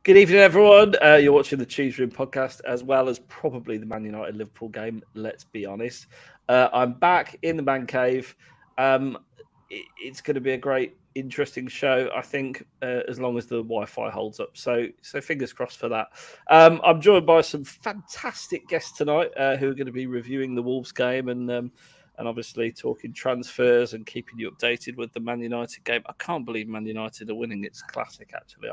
Good evening, everyone. You're watching the Cheese Room podcast, as well as probably the Man United Liverpool game. Let's be honest. I'm back in the man cave. It's going to be a great, interesting show, I think, as long as the Wi-Fi holds up. So fingers crossed for that. I'm joined by some fantastic guests tonight who are going to be reviewing the Wolves game and obviously talking transfers and keeping you updated with the Man United game. I can't believe Man United are winning. It's classic, actually.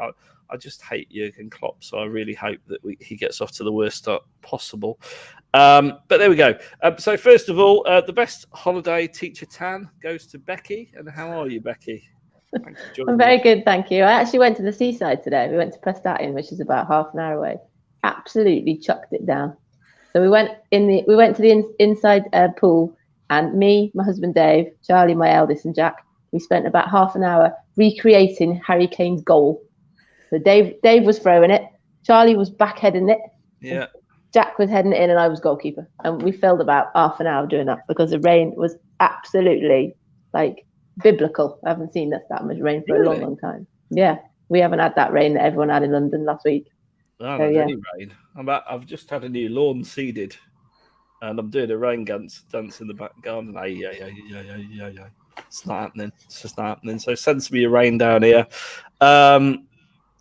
I just hate Jurgen Klopp, so I really hope that he gets off to the worst start possible. But there we go. So first of all, the best holiday teacher tan goes to Becky. And how are you, Becky? I'm very good, thank you. I actually went to the seaside today. We went to Prestatyn, which is about half an hour away. Absolutely chucked it down. So we went to the inside pool, and me, my husband Dave, Charlie, my eldest, and Jack. We spent about half an hour recreating Harry Kane's goal. So Dave was throwing it, Charlie was backheading it, yeah. Jack was heading it in, and I was goalkeeper. And we filled about half an hour doing that because the rain was absolutely biblical. I haven't seen that much rain for a long time. Yeah, we haven't had that rain that everyone had in London last week. Any rain. I've just had a new lawn seeded, and I'm doing a rain dance in the back garden. Yeah. It's not happening. It's just not happening. So send some of your rain down here.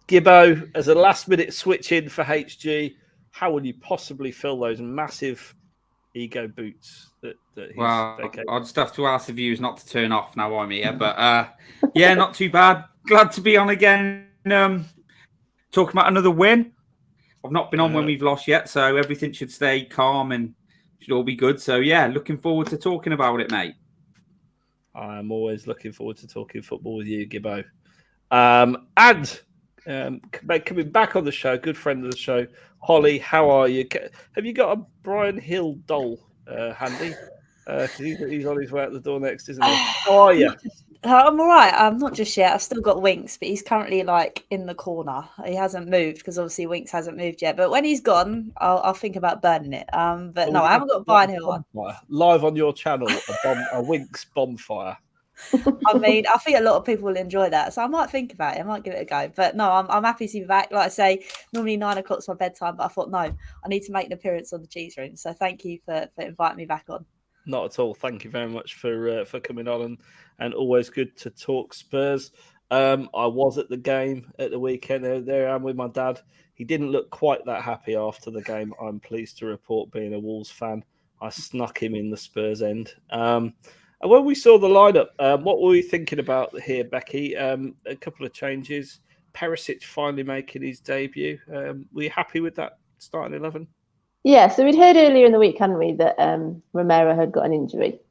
Gibbo, as a last-minute switch in for HG, how will you possibly fill those massive ego boots that he's vacated? I'll just have to ask the viewers not to turn off now I'm here. But, yeah, not too bad. Glad to be on again. Talking about another win. I've not been on when we've lost yet, so everything should stay calm and should all be good. So, yeah, looking forward to talking about it, mate. I'm always looking forward to talking football with you, Gibbo. Coming back on the show, good friend of the show, Holly, how are you? Have you got a Brian Hill doll handy? He's on his way out the door next, isn't he? How are you? I'm all right. I'm not just yet. I've still got Winks, but he's currently in the corner. He hasn't moved because obviously Winks hasn't moved yet. But when he's gone, I'll think about burning it. But no, I haven't got a Brian Hill one. Live on your channel, a Winks bonfire. I mean, I think a lot of people will enjoy that, so I might think about it. I might give it a go. But no, I'm happy to be back. Like I say, normally 9 o'clock's my bedtime, but I thought no, I need to make an appearance on the Cheese Room. So thank you for inviting me back on. Not at all. Thank you very much for coming on and always good to talk Spurs. I was at the game at the weekend. There I am with my dad. He didn't look quite that happy after the game. I'm pleased to report, being a Wolves fan, I snuck him in the Spurs end. And when we saw the lineup, what were we thinking about here, Becky? A couple of changes. Perisic finally making his debut. Were you happy with that starting 11? Yeah, so we'd heard earlier in the week, hadn't we, that Romero had got an injury.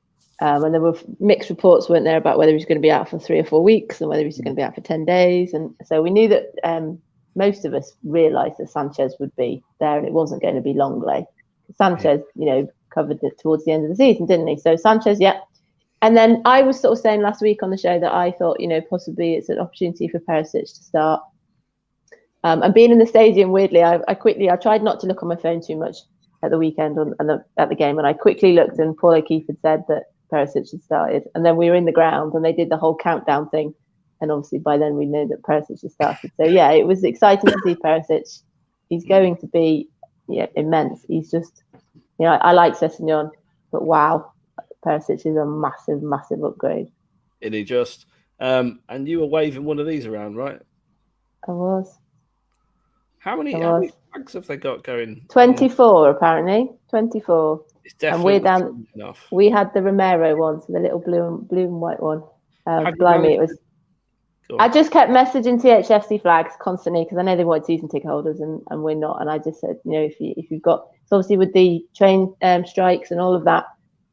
And there were mixed reports, weren't there, about whether he was going to be out for 3 or 4 weeks and whether he was going to be out for 10 days. And so we knew that most of us realised that Sanchez would be there and it wasn't going to be Longley. Sanchez, covered it towards the end of the season, didn't he? So Sanchez, yeah. And then I was sort of saying last week on the show that I thought, possibly it's an opportunity for Perisic to start. And being in the stadium, weirdly, I tried not to look on my phone too much at the weekend at the game. And I quickly looked and Paul O'Keefe had said that Perisic had started. And then we were in the ground and they did the whole countdown thing. And obviously by then we know that Perisic had started. So, yeah, it was exciting to see Perisic. He's going to be immense. He's just, I like Sessegnon, but wow. Perisic is a massive, massive upgrade. Is he just? And you were waving one of these around, right? I was. How many flags have they got going? 24, apparently. 24. It's definitely and we're down. Enough. We had the Romero one, so the little blue and white one. Blimey, it was. I just kept messaging THFC flags constantly because I know they want season ticket holders and we're not. And I just said, if you've got, so obviously with the train strikes and all of that.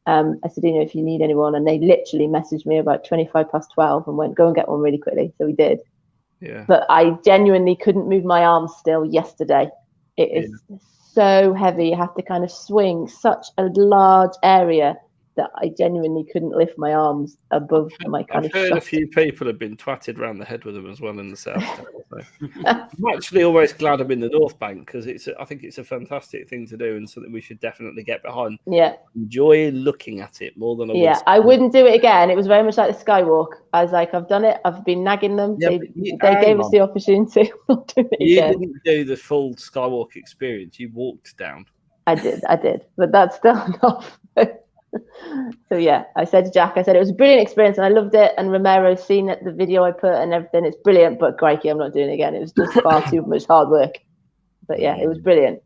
I said, if you need anyone, and they literally messaged me about 12 and went, go and get one really quickly. So we did. Yeah. But I genuinely couldn't move my arms still yesterday. It is so heavy. You have to kind of swing such a large area that I genuinely couldn't lift my arms above my kind I've of heard shot. a few people have been twatted around the head with them as well in the South Stand. So. I'm actually always glad I'm in the North Bank because I think it's a fantastic thing to do and something we should definitely get behind. Yeah. Enjoy looking at it more than I would. Yeah, I wouldn't do it again. It was very much like the Skywalk. I was like, I've done it. I've been nagging them. Yeah, they gave us the opportunity. We'll do it you again. didn't do the full Skywalk experience. You walked down. I did, but that's still enough. So yeah, I said to Jack, it was a brilliant experience and I loved it. And Romero's seen it, the video I put and everything. It's brilliant, but crikey, I'm not doing it again. It was just far too much hard work. But yeah, it was brilliant.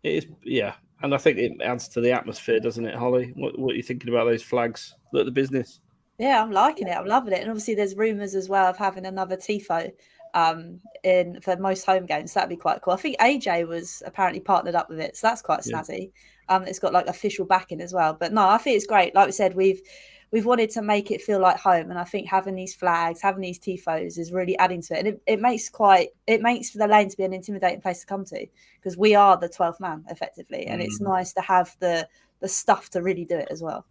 It is, yeah. And I think it adds to the atmosphere, doesn't it, Holly? What are you thinking about those flags at the business? Yeah, I'm liking it. I'm loving it. And obviously there's rumours as well of having another TIFO in for most home games. So that'd be quite cool. I think AJ was apparently partnered up with it. So that's quite snazzy. It's got like official backing as well. But no, I think it's great. Like we said, we've wanted to make it feel like home. And I think having these flags, having these TIFOs is really adding to it. And it makes the lane to be an intimidating place to come to because we are the 12th man effectively. And it's nice to have the stuff to really do it as well.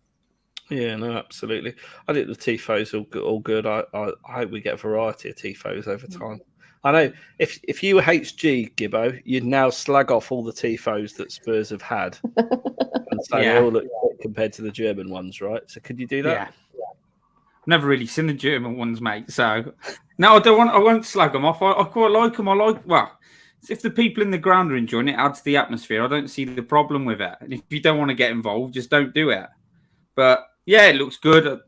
Yeah, no, absolutely. I think the TIFOs are all good. I hope we get a variety of TIFOs over time. I know if you were HG, Gibbo, you'd now slag off all the TIFOs that Spurs have had and say they all look good compared to the German ones, right? So could you do that? Yeah. Never really seen the German ones, mate. So no, I won't slag them off. I quite like them. If the people in the ground are enjoying it, adds to the atmosphere. I don't see the problem with it. And if you don't want to get involved, just don't do it. But yeah, it looks good.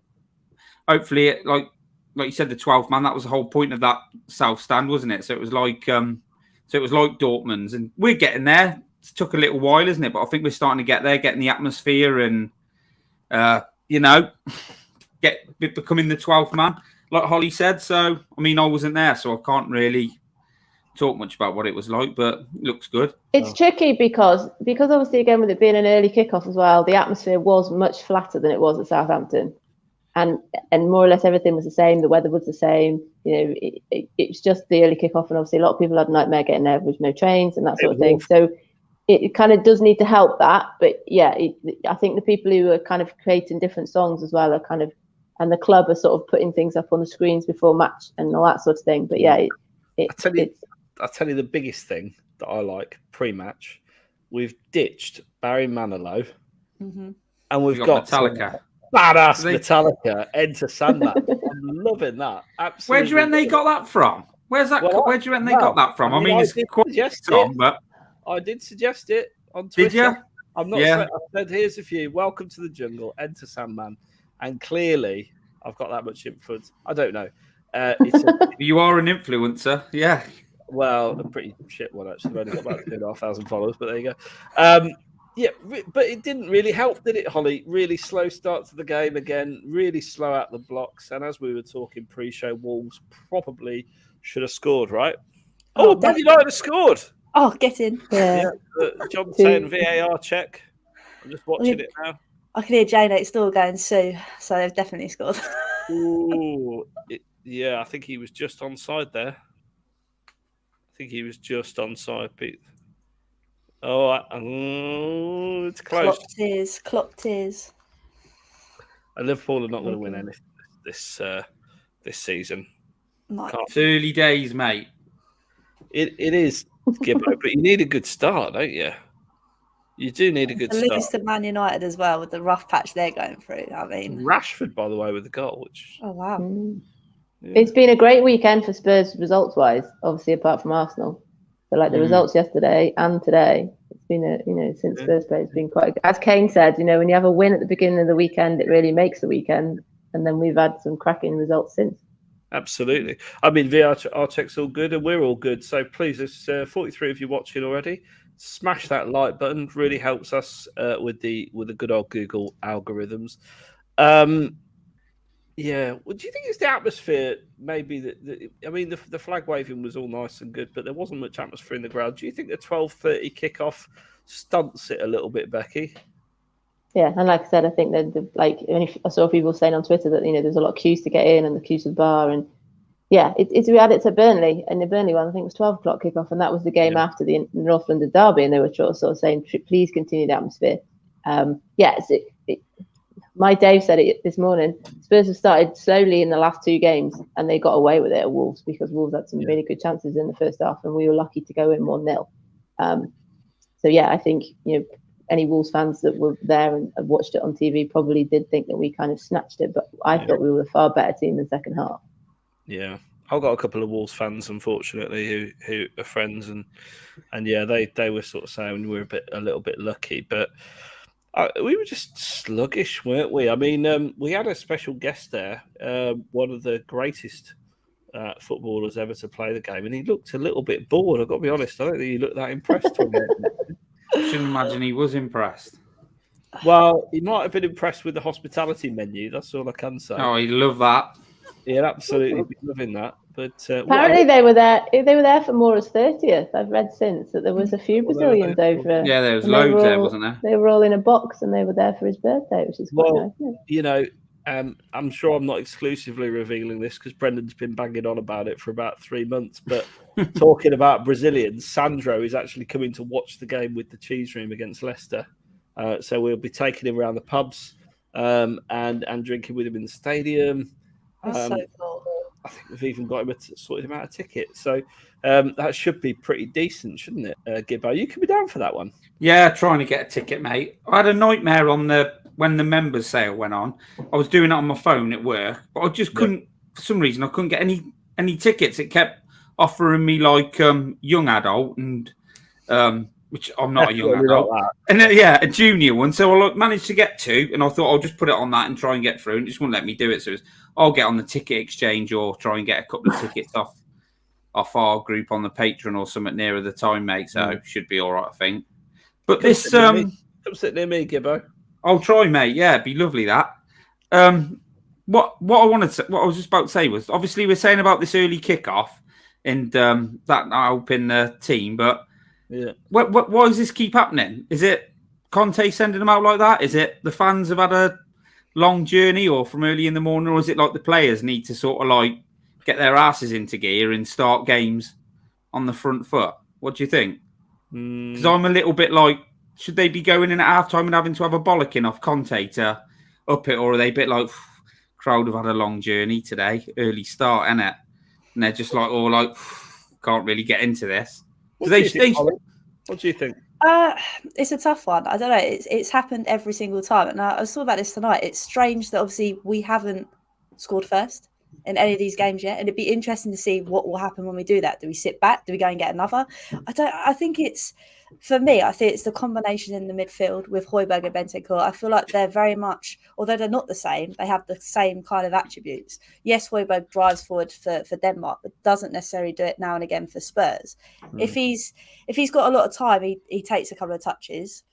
Hopefully, like you said, the 12th man. That was the whole point of that South Stand, wasn't it? So it was like Dortmund's, and we're getting there. It took a little while, isn't it? But I think we're starting to get there, getting the atmosphere, and becoming the 12th man, like Holly said. So I mean, I wasn't there, so I can't really talk much about what it was like, but it looks good. It's tricky because obviously again with it being an early kickoff as well, the atmosphere was much flatter than it was at Southampton, and more or less everything was the same. The weather was the same. It was just the early kickoff, and obviously a lot of people had a nightmare getting there with no trains and that sort of thing. So it kind of does need to help that. But yeah, I think the people who are kind of creating different songs as well are kind of, and the club are sort of putting things up on the screens before match and all that sort of thing. But yeah, I'll tell you the biggest thing that I like pre-match. We've ditched Barry Manilow, and we've got Metallica. Badass Metallica, Enter Sandman. I'm loving that. Absolutely. Where do you reckon they got that from? Where's that? Where do you reckon they got that from? I mean it's quite strong, but I did suggest it on Twitter. Did you? I'm not. Yeah. I said, "Here's a few. Welcome to the jungle. Enter Sandman." And clearly, I've got that much influence. I don't know. You are an influencer, yeah. Well, a pretty shit one actually. I've only got about 2,500 followers, but there you go. Yeah, but it didn't really help, did it, Holly? Really slow start to the game again. Really slow out the blocks. And as we were talking pre-show, Wolves probably should have scored, right? Oh, Man United have scored. Oh, get in. Yeah. John saying VAR check. I'm just watching it now. I can hear Jane next door going, so they've definitely scored. Ooh, I think he was just onside there. Pete. Oh, it's close. Clock tears. And Liverpool are not going to win anything this season. It's early days, mate. It is, Gibbo, but you need a good start, don't you? You do need a good start. At least to Man United as well with the rough patch they're going through. I mean, Rashford, by the way, with the goal. Which wow. Yeah. It's been a great weekend for Spurs results-wise, obviously apart from Arsenal. So like the results yesterday and today, it's been since Spurs played, it's been quite. As Kane said, when you have a win at the beginning of the weekend, it really makes the weekend. And then we've had some cracking results since. Absolutely. I mean, VR check's all good, and we're all good. So please, there's 43 of you watching already. Smash that like button. Really helps us with the good old Google algorithms. Yeah. Well, do you think it's the atmosphere? Maybe the flag waving was all nice and good, but there wasn't much atmosphere in the ground. Do you think the 12:30 kickoff stunts it a little bit, Becky? Yeah, and like I said, I think that I saw people saying on Twitter that there's a lot of queues to get in and the queues to the bar, and yeah, we had it to Burnley, and the Burnley one I think was 12 o'clock kickoff, and that was the game after the North London derby, and they were sort of saying please continue the atmosphere. my Dave said it this morning. Spurs have started slowly in the last 2 games, and they got away with it at Wolves because Wolves had some really good chances in the first half, and we were lucky to go in 1-0. So yeah, I think any Wolves fans that were there and watched it on TV probably did think that we kind of snatched it, but I thought we were a far better team in the second half. Yeah, I've got a couple of Wolves fans, unfortunately, who are friends, and yeah, they were sort of saying we were a little bit lucky, but we were just sluggish, weren't we? I mean, we had a special guest there, one of the greatest footballers ever to play the game, and he looked a little bit bored. I've got to be honest. I don't think he looked that impressed. I shouldn't imagine he was impressed. Well, he might have been impressed with the hospitality menu. That's all I can say. Oh, he loved that. Yeah, absolutely be loving that. But apparently they were there. They were there for Mora's 30th. I've read since that there was a few Brazilians over. Yeah, there was loads there, wasn't there? They were all in a box, and they were there for his birthday, which is quite nice. I'm sure I'm not exclusively revealing this because Brendan's been banging on about it for about 3 months. But talking about Brazilians, Sandro is actually coming to watch the game with the Cheese Room against Leicester. So we'll be taking him around the pubs and drinking with him in the stadium. That's so cool. I think we've even got him sorted him out a ticket. So that should be pretty decent, shouldn't it, Gibbo? You could be down for that one. Yeah, trying to get a ticket, mate. I had a nightmare when the members sale went on. I was doing it on my phone at work, but I just couldn't, for some reason, I couldn't get any tickets. It kept offering me like young adult, and which I'm not a young adult, and a junior one. So I managed to get 2, and I thought I'll just put it on that and try and get through, and it just wouldn't let me do it. So I'll get on the ticket exchange or try and get a couple of tickets off our group on the Patreon or something nearer the time, mate. So it should be all right, I think. But come sit near me, Gibbo. I'll try, mate. Yeah, it'd be lovely that. What I was just about to say was, obviously we're saying about this early kickoff and that not helping the team, but why does this keep happening? Is it Conte sending them out like that? Is it the fans have had a long journey or from early in the morning, or is it like the players need to sort of like get their asses into gear and start games on the front foot? What do you think? Because I'm a little bit like, should they be going in at half-time and having to have a bollocking off Conte to up it, or are they a bit like, crowd have had a long journey today, early start, innit? And they're just like, can't really get into this. What do you think? It's a tough one. I don't know. It's happened every single time. And I was talking about this tonight. It's strange that obviously we haven't scored first in any of these games yet. And it'd be interesting to see what will happen when we do that. Do we sit back? Do we go and get another? I think it's the combination in the midfield with Højbjerg and Bentancur. I feel like they're very much, although they're not the same, they have the same kind of attributes. Yes, Højbjerg drives forward for Denmark, but doesn't necessarily do it now and again for Spurs. If he's got a lot of time, he takes a couple of touches.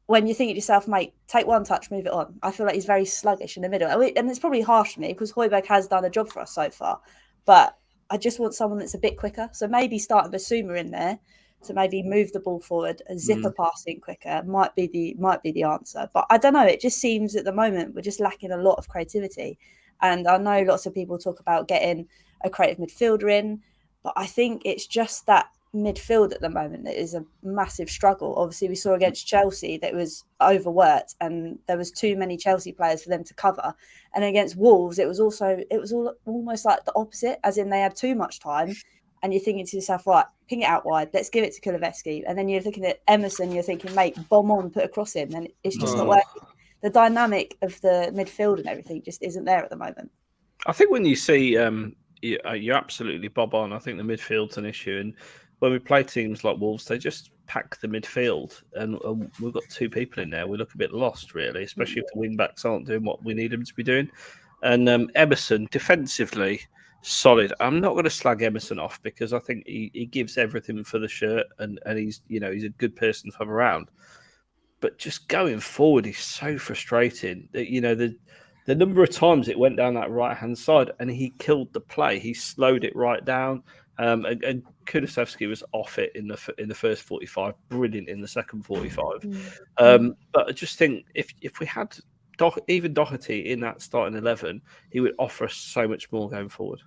When you think to yourself, mate, take one touch, move it on. I feel like he's very sluggish in the middle. And it's probably harsh for me because Højbjerg has done a job for us so far. But I just want someone that's a bit quicker. So maybe starting Basuma in there to maybe move the ball forward and zip a passing quicker might be the answer. But I don't know. It just seems at the moment we're just lacking a lot of creativity. And I know lots of people talk about getting a creative midfielder in, but I think it's just that midfield at the moment that is a massive struggle. Obviously, we saw against Chelsea that it was overworked and there was too many Chelsea players for them to cover. And against Wolves, it was almost like the opposite, as in they had too much time. And you're thinking to yourself, right, ping it out wide, let's give it to Kulusevski. And then you're looking at Emerson, you're thinking, mate, bomb on, put a cross in. And it's just not working. The dynamic of the midfield and everything just isn't there at the moment. I think when you see, you're absolutely bob on. I think the midfield's an issue. And when we play teams like Wolves, they just pack the midfield. And we've got 2 people in there. We look a bit lost, really, especially if the wing-backs aren't doing what we need them to be doing. And Emerson, defensively, solid. I'm not going to slag Emerson off because I think he gives everything for the shirt and he's a good person to have around. But just going forward, he's so frustrating. That the number of times it went down that right hand side and he killed the play. He slowed it right down. And Kulusevski was off it in the first 45, brilliant in the second 45. But I just think if we had even Doherty in that starting 11, he would offer us so much more going forward.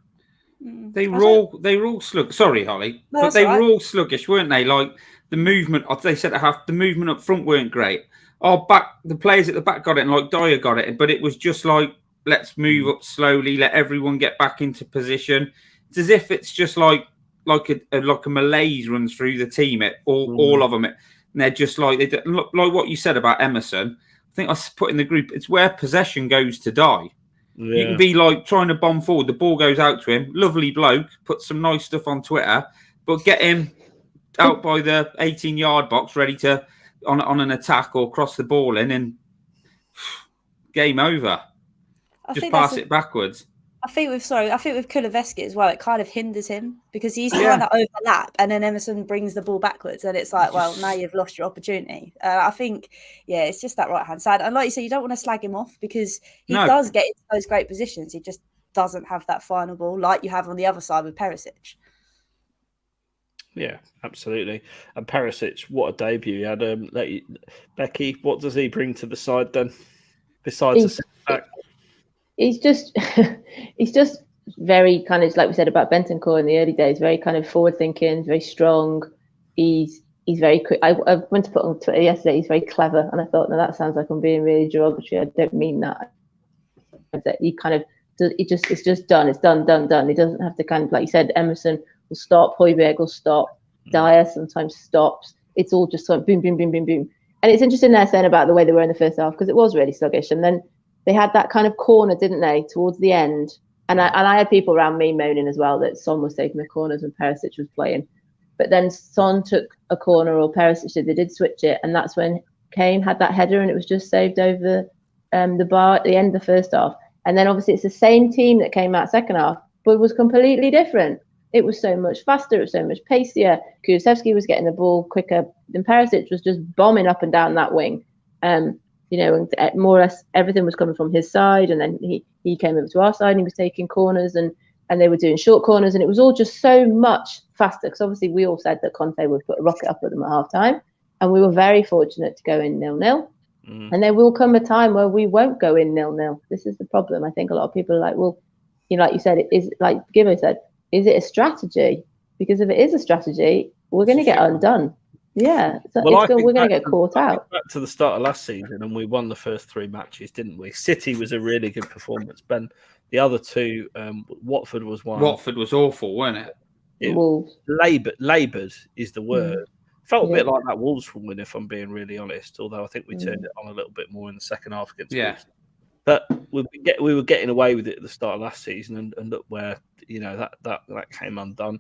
They were all sluggish. Sorry, Holly, but they were all sluggish, weren't they? Like the movement, they said the movement up front weren't great. The players at the back got it, and like Dyer got it, but it was just like, let's move up slowly, let everyone get back into position. It's as if it's just like a malaise runs through the team. All of them, and they're just like what you said about Emerson. I think I put in the group. It's where possession goes to die. Yeah. You can be like trying to bomb forward, the ball goes out to him. Lovely bloke, put some nice stuff on Twitter, but get him out by the 18-yard box, ready to on an attack or cross the ball in, and game over. Just pass it backwards. I think with Kulusevski as well, it kind of hinders him because he's trying to overlap, and then Emerson brings the ball backwards, and it's like, well, now you've lost your opportunity. I think, it's just that right hand side, and like you say, you don't want to slag him off because he does get into those great positions. He just doesn't have that final ball like you have on the other side with Perisic. Yeah, absolutely. And Perisic, what a debut he had. Becky, what does he bring to the side then? Besides a centre-back? He's just very kind of, like we said about Bentancur in the early days, very kind of forward-thinking, very strong. He's very quick. I went to put on Twitter yesterday, he's very clever. And I thought, no, that sounds like I'm being really derogatory. I don't mean that. He kind of, it's just done. It's done. He doesn't have to kind of, like you said, Emerson will stop, Højbjerg will stop, Dyer sometimes stops. It's all just sort of boom, boom, boom, boom, boom. And it's interesting they're saying about the way they were in the first half because it was really sluggish. And then they had that kind of corner, didn't they, towards the end? And I had people around me moaning as well that Son was taking the corners when Perisic was playing. But then Son took a corner, or Perisic did. They did switch it, and that's when Kane had that header, and it was just saved over the bar at the end of the first half. And then obviously it's the same team that came out second half, but it was completely different. It was so much faster. It was so much pacier. Kulusevski was getting the ball quicker. And Perisic was just bombing up and down that wing. And more or less everything was coming from his side. And then he came over to our side and he was taking corners and they were doing short corners. And it was all just so much faster. Because obviously we all said that Conte would put a rocket up at them at half time. And we were very fortunate to go in 0-0. And there will come a time where we won't go in 0-0. This is the problem. I think a lot of people are like, well, like you said, it is like Gibbo said, is it a strategy? Because if it is a strategy, we're going to get undone. Yeah, so we're going to get caught out. Back to the start of last season, and we won the first 3 matches, didn't we? City was a really good performance. Ben, the other 2, Watford was one. Watford was awful, wasn't it? Wolves. Laboured is the word. Felt a bit like that Wolves win, if I'm being really honest. Although I think we turned it on a little bit more in the second half against Wolves. But we were getting away with it at the start of last season, and look where that came undone.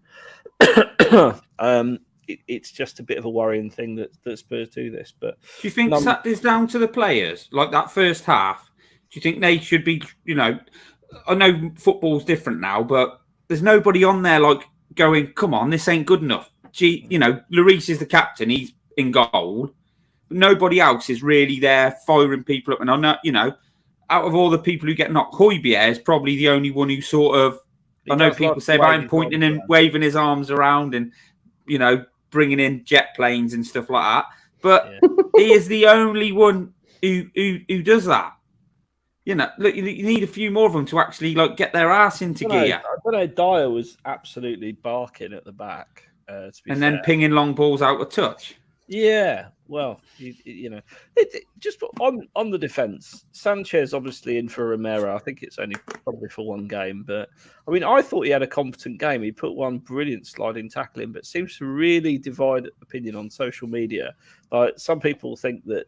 It's just a bit of a worrying thing that Spurs do this. But do you think that is down to the players? Like that first half, do you think they should be? I know football's different now, but there's nobody on there like going, "Come on, this ain't good enough." Lloris is the captain; he's in goal. Nobody else is really there firing people up, and I know, out of all the people who get knocked, Højbjerg is probably the only one who sort of. I know people say about him pointing and waving his arms around and, bringing in jet planes and stuff like that. But he is the only one who does that. Look, you need a few more of them to actually get their ass into gear. I don't know. Dyer was absolutely barking at the back, then pinging long balls out of touch. Yeah, well, just on the defence, Sanchez obviously in for Romero. I think it's only probably for one game, but I mean, I thought he had a competent game. He put one brilliant sliding tackle in, but seems to really divide opinion on social media. Like some people think that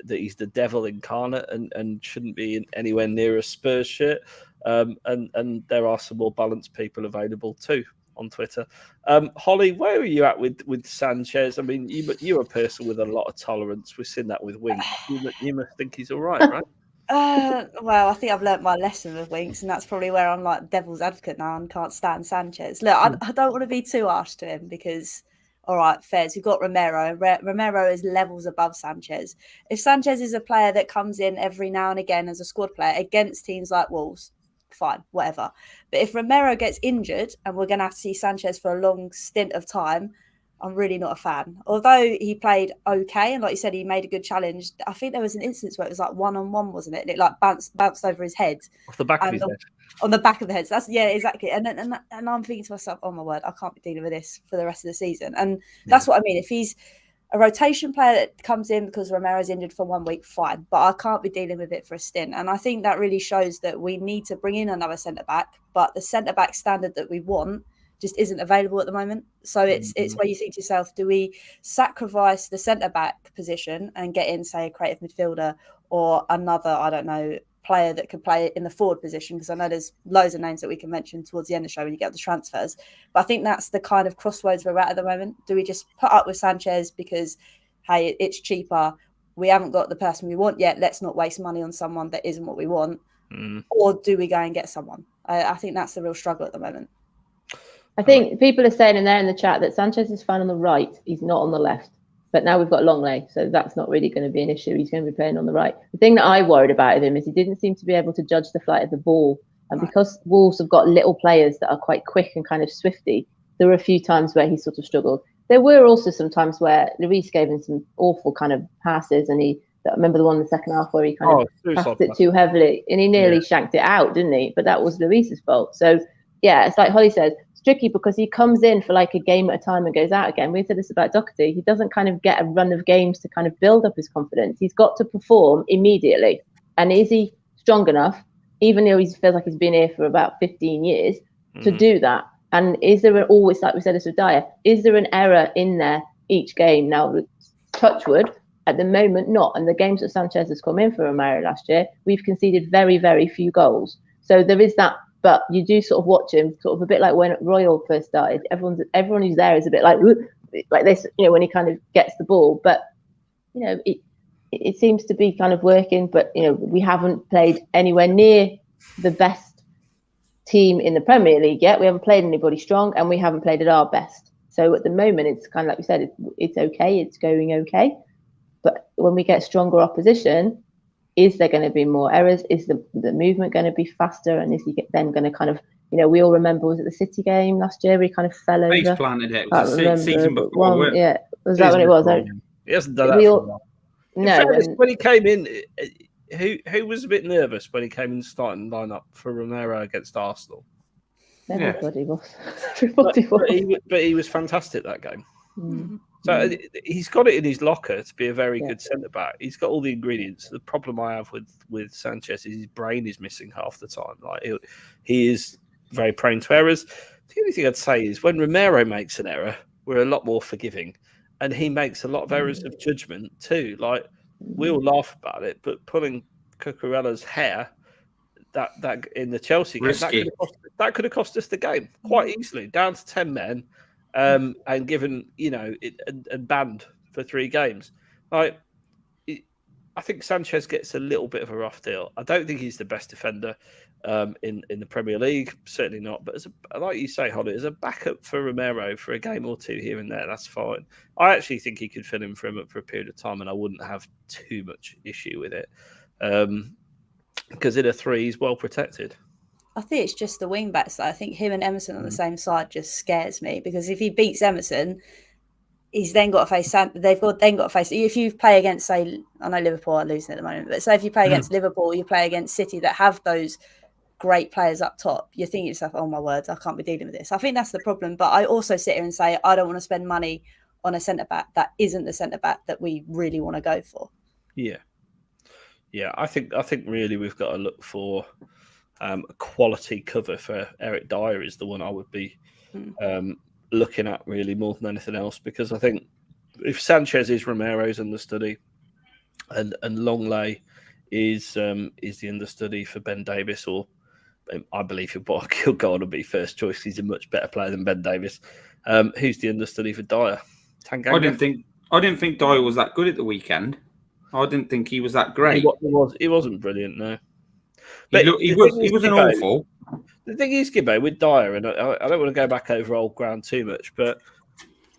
he's the devil incarnate and shouldn't be anywhere near a Spurs shirt, and there are some more balanced people available too on Twitter. Holly, where are you at with Sanchez? I mean, you're a person with a lot of tolerance. We've seen that with Winks. You must think he's all right, right? Well, I think I've learnt my lesson with Winks, and that's probably where I'm like devil's advocate now and can't stand Sanchez. Look, I don't want to be too harsh to him because, all right, Fez, we've got Romero. Romero is levels above Sanchez. If Sanchez is a player that comes in every now and again as a squad player against teams like Wolves, fine, whatever. But if Romero gets injured and we're going to have to see Sanchez for a long stint of time, I'm really not a fan. Although he played okay, and like you said, he made a good challenge. I think there was an instance where it was like 1-on-1, wasn't it? And it bounced over his head. Off the back of his head. On the back of the head. That's exactly. And I'm thinking to myself, oh my word, I can't be dealing with this for the rest of the season. And that's what I mean. If he's A rotation player that comes in because Romero's injured for 1 week, fine, but I can't be dealing with it for a stint. And I think that really shows that we need to bring in another centre-back, but the centre-back standard that we want just isn't available at the moment. So it's where you think to yourself, do we sacrifice the centre-back position and get in, say, a creative midfielder or another, I don't know, player that could play in the forward position? Because I know there's loads of names that we can mention towards the end of the show when you get the transfers. But I think that's the kind of crossroads we're at the moment. Do we just put up with Sanchez because, hey, it's cheaper, we haven't got the person we want yet, let's not waste money on someone that isn't what we want? Or do we go and get someone? I think that's the real struggle at the moment. I think people are saying in there in the chat that Sanchez is fine on the right. He's not on the left. But now we've got Longley, so that's not really going to be an issue. He's going to be playing on the right. The thing that I worried about him is he didn't seem to be able to judge the flight of the ball. And because Wolves have got little players that are quite quick and kind of swifty, there were a few times where he sort of struggled. There were also some times where Luis gave him some awful kind of passes, and I remember the one in the second half where he kind of passed it too heavily, and he nearly shanked it out, didn't he? But that was Luis's fault. So, yeah, it's like Holly says, it's tricky because he comes in for like a game at a time and goes out again. We said this about Doherty. He doesn't kind of get a run of games to kind of build up his confidence. He's got to perform immediately. And is he strong enough, even though he feels like he's been here for about 15 years, to do that? And is there always, like we said this with Dyer, is there an error in there each game? Now, touchwood, at the moment, not. And the games that Sanchez has come in for Romero last year, we've conceded very, very few goals. So there is that. But you do sort of watch him, sort of a bit like when Royal first started. Everyone who's there is a bit like this, when he kind of gets the ball. But it seems to be kind of working. But we haven't played anywhere near the best team in the Premier League yet. We haven't played anybody strong, and we haven't played at our best. So at the moment, it's kind of like we said, it's okay, it's going okay. But when we get stronger opposition, is there going to be more errors? Is the movement going to be faster? And is he then going to kind of, we all remember, was it the City game last year where he kind of fell over? Face planted it. It was the season before. Was that when it was? He hasn't done that for a while. No. When he came in, who was a bit nervous when he came in starting lineup for Romero against Arsenal? Everybody was. Everybody was. But he was fantastic that game. So he's got it in his locker to be a very good centre-back. He's got all the ingredients. The problem I have with Sanchez is his brain is missing half the time. Like he is very prone to errors. The only thing I'd say is when Romero makes an error, we're a lot more forgiving. And he makes a lot of errors of judgment too. Like, we all laugh about it, but pulling Cucurella's hair that in the Chelsea game, that could have cost us the game quite easily, down to 10 men. And given, and banned for 3 games. I think Sanchez gets a little bit of a rough deal. I don't think he's the best defender in the Premier League, certainly not. But like you say, Holly, as a backup for Romero for a game or two here and there, that's fine. I actually think he could fill in for him for a period of time, and I wouldn't have too much issue with it. Because in a 3, he's well protected. I think it's just the wing backs. I think him and Emerson on the same side just scares me, because if he beats Emerson, he's then got to face. They've got to face. If you play against, say, I know Liverpool are losing at the moment, but say if you play against Liverpool, you play against City that have those great players up top, you're thinking to yourself, "Oh my word, I can't be dealing with this." I think that's the problem. But I also sit here and say, I don't want to spend money on a centre back that isn't the centre back that we really want to go for. Yeah. I think really we've got to look for. A quality cover for Eric Dyer is the one I would be looking at really more than anything else, because I think if Sanchez is Romero's understudy and Longley is the understudy for Ben Davis, or I believe he'll go on and be first choice. He's a much better player than Ben Davis. Who's the understudy for Dyer? Tanganga? I didn't think Dyer was that good at the weekend. I didn't think he was that great. He wasn't brilliant, no. But he wasn't awful. The thing is, Gibbo, with Dyer, and I don't want to go back over old ground too much, but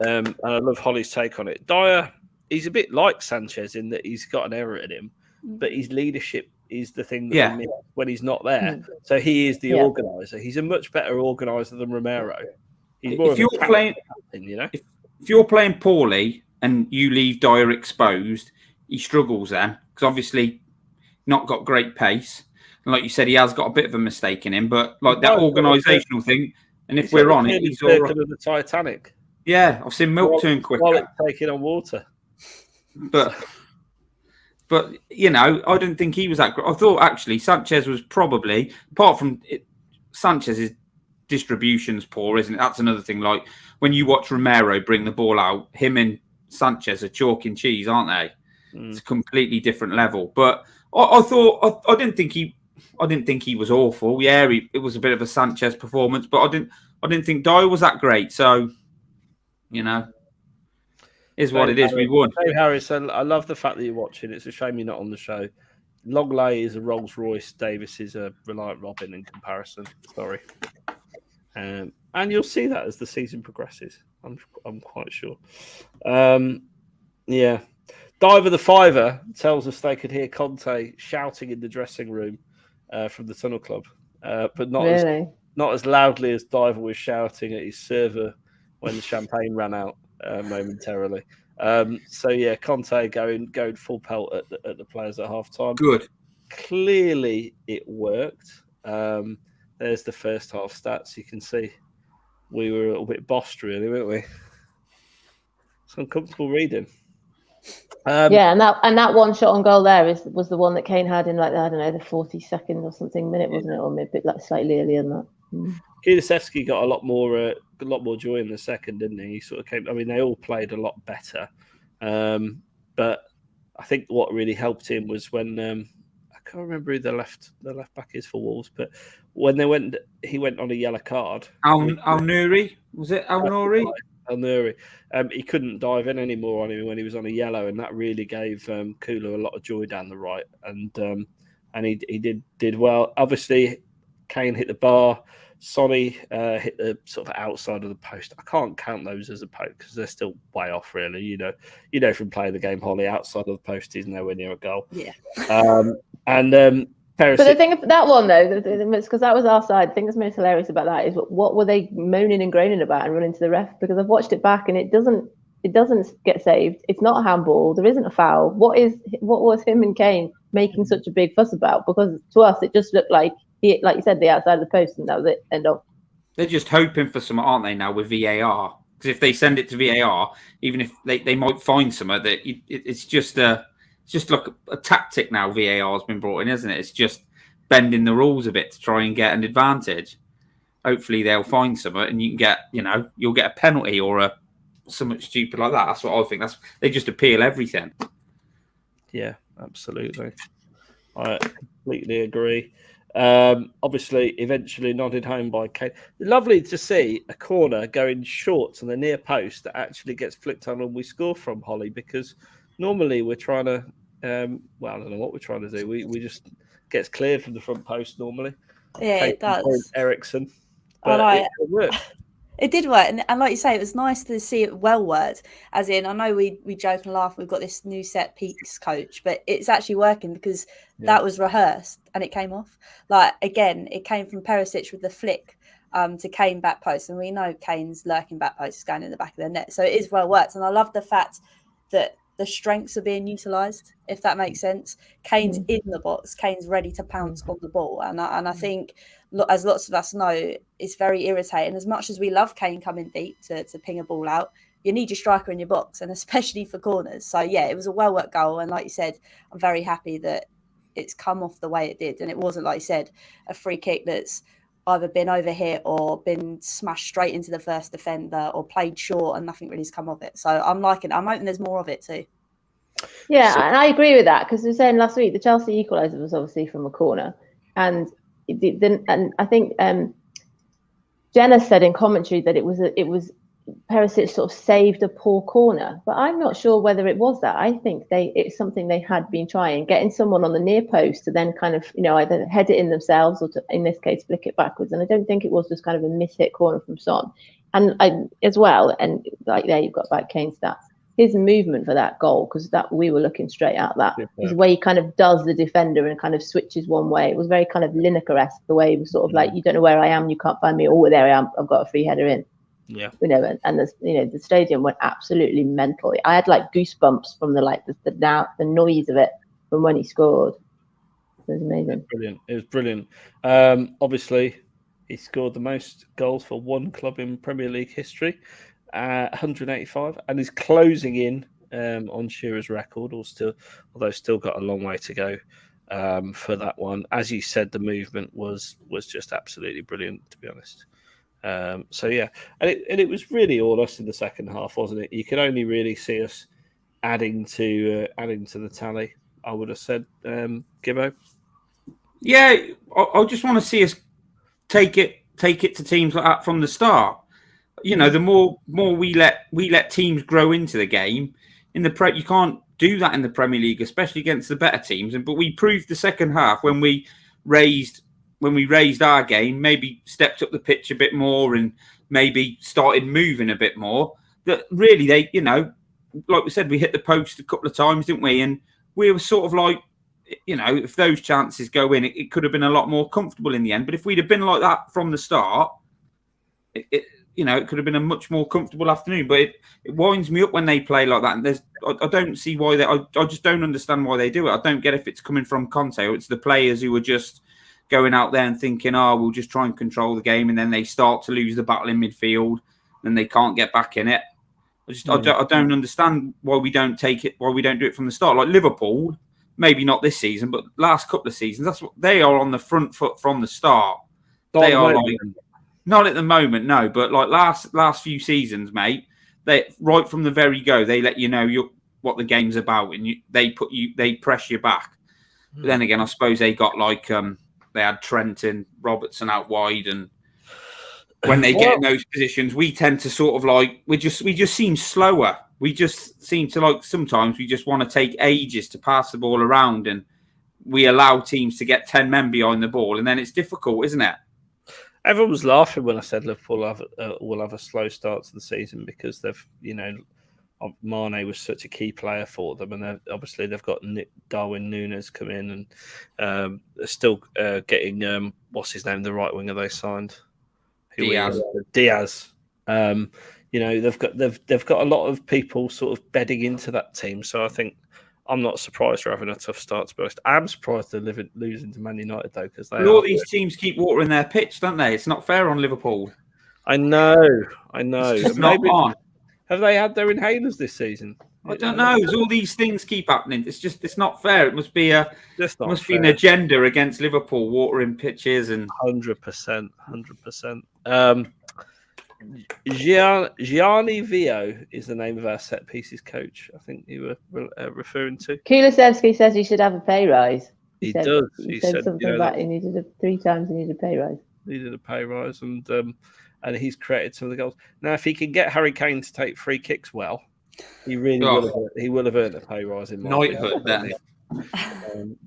and I love Holly's take on it. Dyer, he's a bit like Sanchez in that he's got an error in him, but his leadership is the thing that we miss when he's not there. So he is the organizer. He's a much better organizer than Romero. He's more if you're playing poorly and you leave Dyer exposed, he struggles then, because obviously not got great pace. And like you said, he has got a bit of a mistake in him, but like that organisational thing. And if we're on it, he's all right. The Titanic. Yeah, I've seen milk turn quicker. While it's taking on water. But you know, I didn't think he was that great. I thought actually Sanchez was probably, apart from Sanchez's distribution's poor, isn't it? That's another thing. Like when you watch Romero bring the ball out, him and Sanchez are chalk and cheese, aren't they? It's a completely different level. But I thought I didn't think he was awful. Yeah, it was a bit of a Sanchez performance, but I didn't think Dyer was that great. So, you know, is what it is. We won. Dave Harris, I love the fact that you're watching. It's a shame you're not on the show. Longley is a Rolls Royce. Davis is a Reliant Robin in comparison. Sorry. And you'll see that as the season progresses. I'm quite sure. Yeah. Diver the Fiver tells us they could hear Conte shouting in the dressing room from the Tunnel Club, but not as loudly as Diver was shouting at his server when the champagne ran out momentarily. So yeah, Conte going full pelt at the players at half time. Good. Clearly, it worked. There's the first half stats. You can see we were a little bit bossed, really, weren't we? It's uncomfortable reading. Yeah, and that one shot on goal there was the one that Kane had in like I don't know the 42nd or something minute, wasn't it, or maybe like slightly earlier than that. Kulusevski got a lot more joy in the second, didn't he? He sort of came. I mean, they all played a lot better, but I think what really helped him was when I can't remember who the left back is for Wolves, but when he went on a yellow card. Al Nouri, was it Al Nouri? Al Nouri. He couldn't dive in anymore on him when he was on a yellow, and that really gave Kula a lot of joy down the right. And he did well. Obviously, Kane hit the bar. Sonny hit the sort of outside of the post. I can't count those as a poke because they're still way off, really. You know from playing the game, Holly, outside of the post is nowhere near a goal. Yeah. But the thing of that one though, because that was our side. The thing that's most hilarious about that is what were they moaning and groaning about and running to the ref? Because I've watched it back and it doesn't get saved. It's not a handball. There isn't a foul. What was him and Kane making such a big fuss about? Because to us it just looked like like you said, the outside of the post, and that was it. End of. They're just hoping for some, aren't they? Now with VAR, because if they send it to VAR, even if they might find some that it's just like a tactic now. VAR has been brought in, isn't it? It's just bending the rules a bit to try and get an advantage. Hopefully they'll find something, and you can get, you'll get a penalty or something stupid like that. That's what I think. They just appeal everything. Yeah, absolutely. I completely agree. Obviously, eventually nodded home by Kane. Lovely to see a corner going short to the near post that actually gets flicked on and we score from, Holly, because normally we're trying to, I don't know what we're trying to do. We just gets cleared from the front post normally. Yeah, Kane, it does. Ericsson. But it worked. It did work, and like you say, it was nice to see it well worked. As in, I know we joke and laugh. We've got this new set piece coach, but it's actually working because that was rehearsed and it came off. Like again, it came from Perisic with the flick to Kane back post, and we know Kane's lurking back post is going in the back of the net, so it is well worked. And I love the fact that the strengths are being utilised, if that makes sense. Kane's in the box. Kane's ready to pounce on the ball, and I think, as lots of us know, it's very irritating. As much as we love Kane coming deep to ping a ball out, you need your striker in your box, and especially for corners. So yeah, it was a well-worked goal, and like you said, I'm very happy that it's come off the way it did, and it wasn't, like you said, a free kick that's either been overhit or been smashed straight into the first defender or played short and nothing really has come of it. So I'm liking it. I'm hoping there's more of it too. Yeah, and I agree with that, because we were saying last week the Chelsea equaliser was obviously from a corner, and I think Jenna said in commentary that it was Perisic sort of saved a poor corner, but I'm not sure whether it was that. I think it's something they had been trying, getting someone on the near post to then kind of either head it in themselves or to, in this case, flick it backwards. And I don't think it was just kind of a mishit corner from Son. And as well, and like there you've got back Kane stats. His movement for that goal, because that we were looking straight at that, is where he kind of does the defender and kind of switches one way. It was very kind of Lineker-esque, the way he was sort of like, you don't know where I am, you can't find me. Oh, there I am, I've got a free header in. Yeah, and the stadium went absolutely mental. I had like goosebumps from the noise of it from when he scored. It was amazing. It was brilliant. Obviously, he scored the most goals for one club in Premier League history. 185, and is closing in on Shearer's record, although still got a long way to go for that one. As you said, the movement was just absolutely brilliant, to be honest. So yeah, and it was really all us in the second half, wasn't it? You could only really see us adding to the tally. I would have said, Gibbo. Yeah, I just want to see us take it to teams like that from the start. You know, the more we let teams grow into the game in the you can't do that in the Premier League, especially against the better teams. But we proved the second half when we raised our game, maybe stepped up the pitch a bit more and maybe started moving a bit more. That really they, you know, like we said, we hit the post a couple of times, didn't we? And we were sort of like, you know, if those chances go in, it could have been a lot more comfortable in the end. But if we'd have been like that from the start, it could have been a much more comfortable afternoon. But it winds me up when they play like that. And I don't see why I just don't understand why they do it. I don't get if it's coming from Conte or it's the players who are just going out there and thinking, we'll just try and control the game. And then they start to lose the battle in midfield and they can't get back in it. I don't understand why we don't do it from the start. Like Liverpool, maybe not this season, but last couple of seasons, that's what they are on the front foot from the start. They are like, not at the moment, no, but like last few seasons, mate, they right from the very go, they let you know what the game's about, and they press you back. But then again, I suppose they got like they had Trent and Robertson out wide, and when they get in those positions, we tend to sort of like we just seem slower. We just seem to like sometimes we just want to take ages to pass the ball around, and we allow teams to get 10 men behind the ball, and then it's difficult, isn't it? Everyone was laughing when I said Liverpool will have a slow start to the season because they've, you know, Mane was such a key player for them, and obviously they've got Darwin Núñez come in, and they're still getting what's his name, the right winger they signed, Diaz. You know, they've got a lot of people sort of bedding into that team, so I think I'm not surprised they're having a tough start, to be honest. I'm surprised they're losing to Man United, though, because all these teams keep watering their pitch, don't they? It's not fair on Liverpool. I know. It's just not on. Have they had their inhalers this season? I don't know. All these things keep happening. It's not fair. It must be be an agenda against Liverpool watering pitches and 100%. Gianni Vio is the name of our set pieces coach. I think you were referring to. Kulusevski says he should have a pay rise. He does. He said something about he needed 3 times he needed a pay rise. Needed a pay rise, and he's created some of the goals. Now, if he can get Harry Kane to take free kicks well, he really will have earned a pay rise in my knighthood. Then,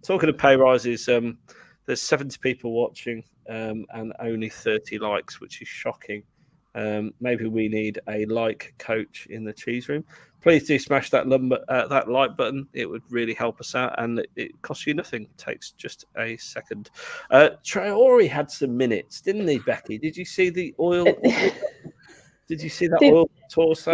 talking of pay rises, there's 70 people watching and only 30 likes, which is shocking. Maybe we need a like coach in the cheese room. Please do smash that like button. It would really help us out, and it costs you nothing. It takes just a second. Traore had some minutes, didn't he, Becky? Did you see the oil? Did you see that oil torso?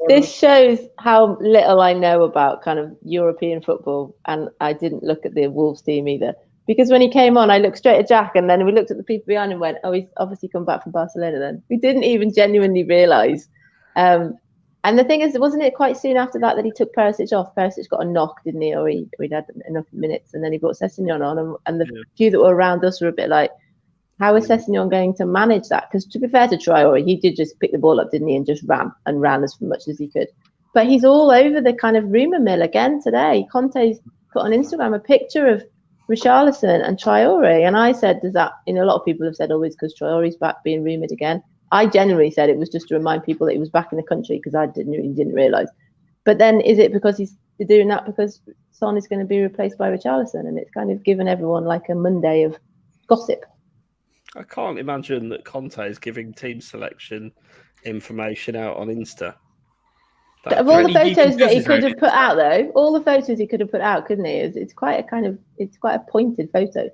This shows how little I know about kind of European football, and I didn't look at the Wolves team either. Because when he came on, I looked straight at Jack, and then we looked at the people behind him and went, he's obviously come back from Barcelona then. We didn't even genuinely realise. And the thing is, wasn't it quite soon after that he took Perisic off? Perisic got a knock, didn't he? Or he'd had enough minutes, and then he brought Sessegnon on. And the few that were around us were a bit like, how is Sessegnon going to manage that? Because to be fair to Traore, he did just pick the ball up, didn't he? And just ran as much as he could. But he's all over the kind of rumour mill again today. Conte's put on Instagram a picture of Richarlison and Traore, and I said, does that, a lot of people have said, it's because Traore's back being rumoured again. I genuinely said it was just to remind people that he was back in the country, because I didn't realise. But then is it because he's doing that because Son is going to be replaced by Richarlison, and it's kind of given everyone like a Monday of gossip? I can't imagine that Conte is giving team selection information out on Insta. But of all the photos that he could have put out, though, all the photos he could have put out, couldn't he? It's quite a pointed photo.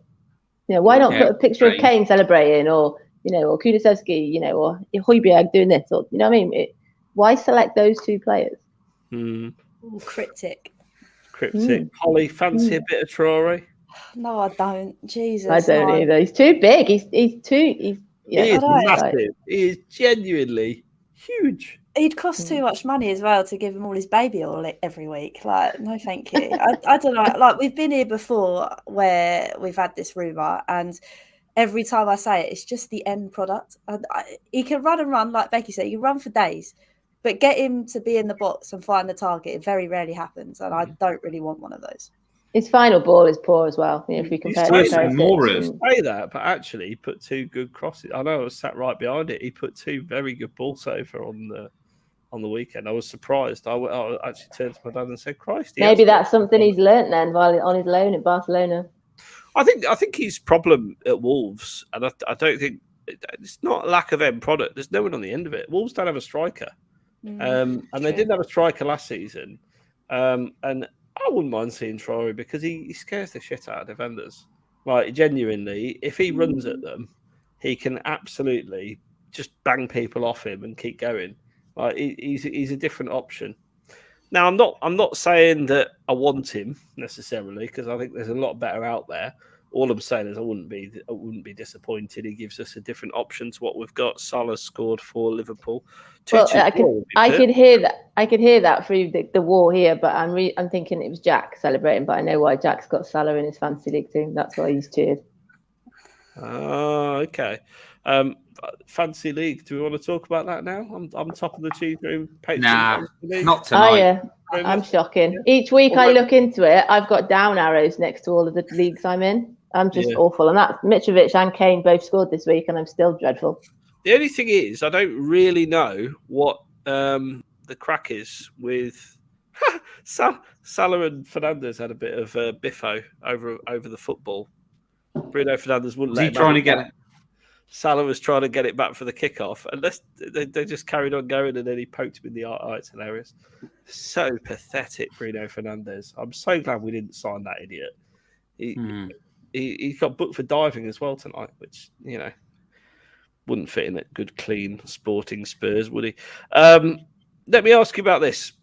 Why not put a picture of Kane celebrating, or or Kulusevski, or Højbjerg doing this, or what I mean? Why select those 2 players? Cryptic. Holly, fancy a bit of Traore? No, I don't. Jesus, I don't either. He's too big. He is massive. He is genuinely huge. He'd cost too much money as well to give him all his baby oil every week. Like, no, thank you. I don't know. Like, we've been here before where we've had this rumour, and every time I say it, it's just the end product. He can run and run, like Becky said, he can run for days, but get him to be in the box and find the target, it very rarely happens, and I don't really want one of those. His final ball is poor as well. You know, if we compare it to say that, but actually, he put 2 good crosses. I know I was sat right behind it. He put 2 very good balls over on the weekend. I was surprised. I actually turned to my dad and said, "Christ!" Maybe that's something he's learnt then while on his loan at Barcelona. I think his problem at Wolves, and I don't think it's not a lack of end product. There's no one on the end of it. Wolves don't have a striker, and they didn't have a striker last season, and I wouldn't mind seeing Traore because he scares the shit out of defenders. Like, genuinely, if he runs at them, he can absolutely just bang people off him and keep going. Like, he's a different option. Now, I'm not saying that I want him necessarily, because I think there's a lot better out there. All I'm saying is I wouldn't be disappointed. He gives us a different option to what we've got. Salah scored for Liverpool. Well, I could hear that through the wall here, but I'm thinking it was Jack celebrating. But I know why. Jack's got Salah in his fantasy league team. That's why he's cheered. Oh, okay. Fantasy league. Do we want to talk about that now? I'm top of the cheese room. Nah, not tonight. Oh yeah, I'm shocking. Each week I look into it. I've got down arrows next to all of the leagues I'm in. I'm just awful. And that's Mitrovic and Kane both scored this week, and I'm still dreadful. The only thing is, I don't really know what the crack is with Salah and Fernandes had a bit of biffo over the football. Bruno Fernandes wouldn't let him trying to get it. Salah was trying to get it back for the kickoff, and they just carried on going, and then he poked him in the eye. Oh, it's hilarious. So pathetic, Bruno Fernandes. I'm so glad we didn't sign that idiot. He got booked for diving as well tonight, which, you know, wouldn't fit in at good, clean, sporting Spurs, would he? Let me ask you about this.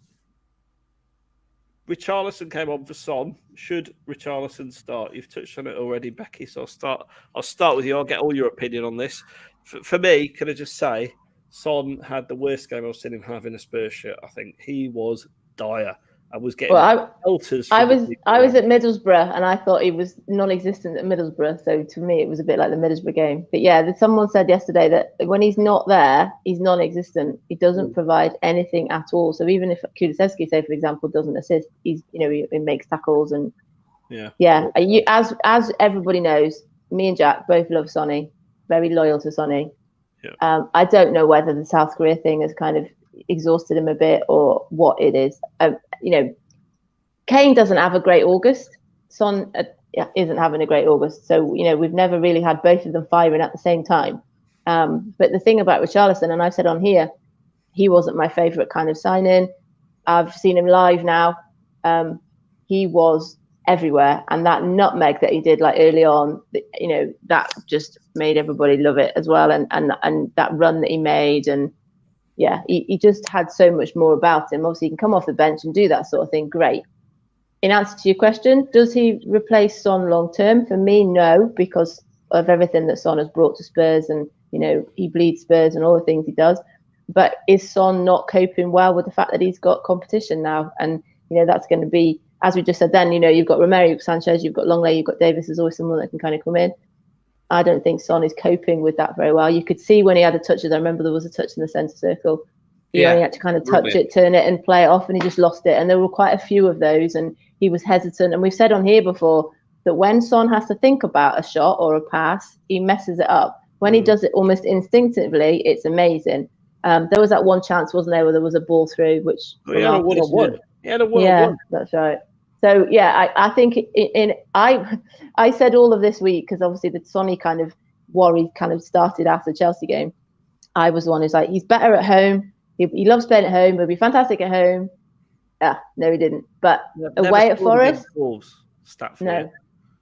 Richarlison came on for Son. Should Richarlison start? You've touched on it already, Becky, so I'll start with you. I'll get all your opinion on this. For me, can I just say, Son had the worst game I've seen him have in a Spurs shirt. I think he was dire. I was getting pelters. I was at Middlesbrough, and I thought he was non-existent at Middlesbrough. So to me, it was a bit like the Middlesbrough game. But yeah, someone said yesterday that when he's not there, he's non-existent. He doesn't provide anything at all. So even if Kulusevski, say for example, doesn't assist, he makes tackles and as everybody knows, me and Jack both love Sonny, very loyal to Sonny. Yeah. I don't know whether the South Korea thing has kind of exhausted him a bit or what it is. Kane doesn't have a great August. Son isn't having a great August. So, we've never really had both of them firing at the same time. But the thing about Richarlison, and I've said on here, he wasn't my favourite kind of signing. I've seen him live now. He was everywhere. And that nutmeg that he did like early on, that just made everybody love it as well. And that run that he made, and yeah, he just had so much more about him. Obviously, he can come off the bench and do that sort of thing. Great. In answer to your question, does he replace Son long term? For me, no, because of everything that Son has brought to Spurs, and he bleeds Spurs and all the things he does. But is Son not coping well with the fact that he's got competition now? And that's going to be, as we just said then, you've got Romero, you've got Sanchez, you've got Longley, you've got Davis. There's always someone that can kind of come in. I don't think Son is coping with that very well. You could see when he had the touches. I remember there was a touch in the centre circle. He only had to kind of touch it, turn it, and play it off, and he just lost it. And there were quite a few of those, and he was hesitant. And we've said on here before that when Son has to think about a shot or a pass, he messes it up. When he does it almost instinctively, it's amazing. There was that one chance, wasn't there, where there was a ball through, which he had a one-on-one. He had a one-on-one. Yeah, that's right. So yeah, I think I said all of this week, because obviously the Sonny kind of worry kind of started after the Chelsea game. I was the one who's like, he's better at home. He loves playing at home. He'll be fantastic at home. No, he didn't. But away at Forest, no.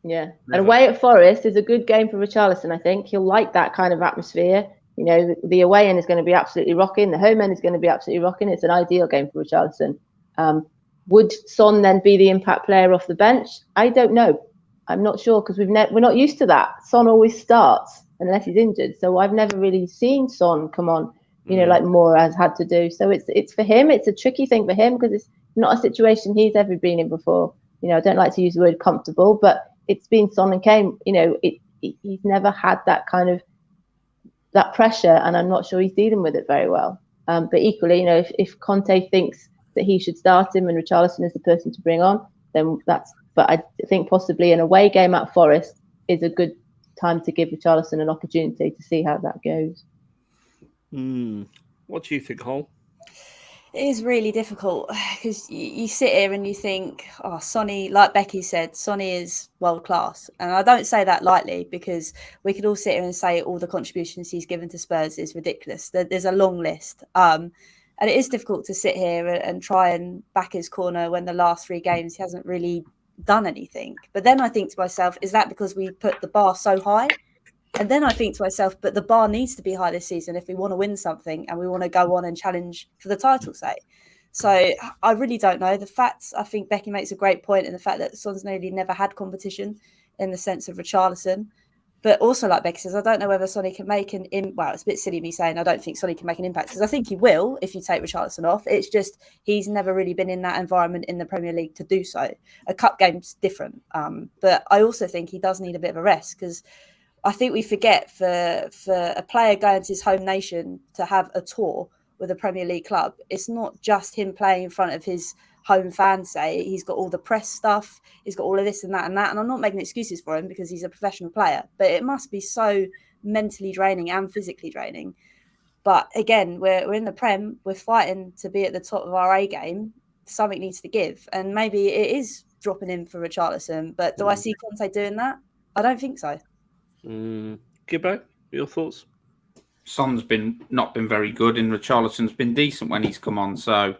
Yeah, never. And away at Forest is a good game for Richarlison. I think he'll like that kind of atmosphere. The away end is going to be absolutely rocking. The home end is going to be absolutely rocking. It's an ideal game for Richarlison. Would Son then be the impact player off the bench? I don't know. I'm not sure, because we're not used to that. Son always starts unless he's injured. So I've never really seen Son come on like Moore has had to do. So it's for him. It's a tricky thing for him because it's not a situation he's ever been in before. I don't like to use the word comfortable, but it's been Son and Kane. He's never had that kind of that pressure, and I'm not sure he's dealing with it very well. But equally, if Conte thinks that he should start him and Richarlison is the person to bring on, then that's. But I think possibly an away game at Forest is a good time to give Richarlison an opportunity to see how that goes. What do you think, Hol? It is really difficult because you sit here and you think, Sonny, like Becky said, Sonny is world class. And I don't say that lightly because we could all sit here and say all the contributions he's given to Spurs is ridiculous. There's a long list. And it is difficult to sit here and try and back his corner when the last 3 games he hasn't really done anything. But then I think to myself, is that because we put the bar so high? And then I think to myself, but the bar needs to be high this season if we want to win something and we want to go on and challenge for the title, say. So I really don't know. The facts, I think Becky makes a great point in the fact that Son's nearly never had competition in the sense of Richarlison. But also, like Becky says, I don't know whether Sonny can make well, it's a bit silly me saying I don't think Sonny can make an impact because I think he will if you take Richarlison off. It's just he's never really been in that environment in the Premier League to do so. A cup game's different. But I also think he does need a bit of a rest because I think we forget for a player going to his home nation to have a tour with a Premier League club, it's not just him playing in front of his home fans, say. He's got all the press stuff, he's got all of this and that and that. And I'm not making excuses for him because he's a professional player, but it must be so mentally draining and physically draining. But again, we're in the Prem, we're fighting to be at the top of our A game. Something needs to give. And maybe it is dropping in for Richarlison, but do I see Conte doing that? I don't think so. Gibbo, your thoughts? Son's not been very good, and Richarlison's been decent when he's come on. So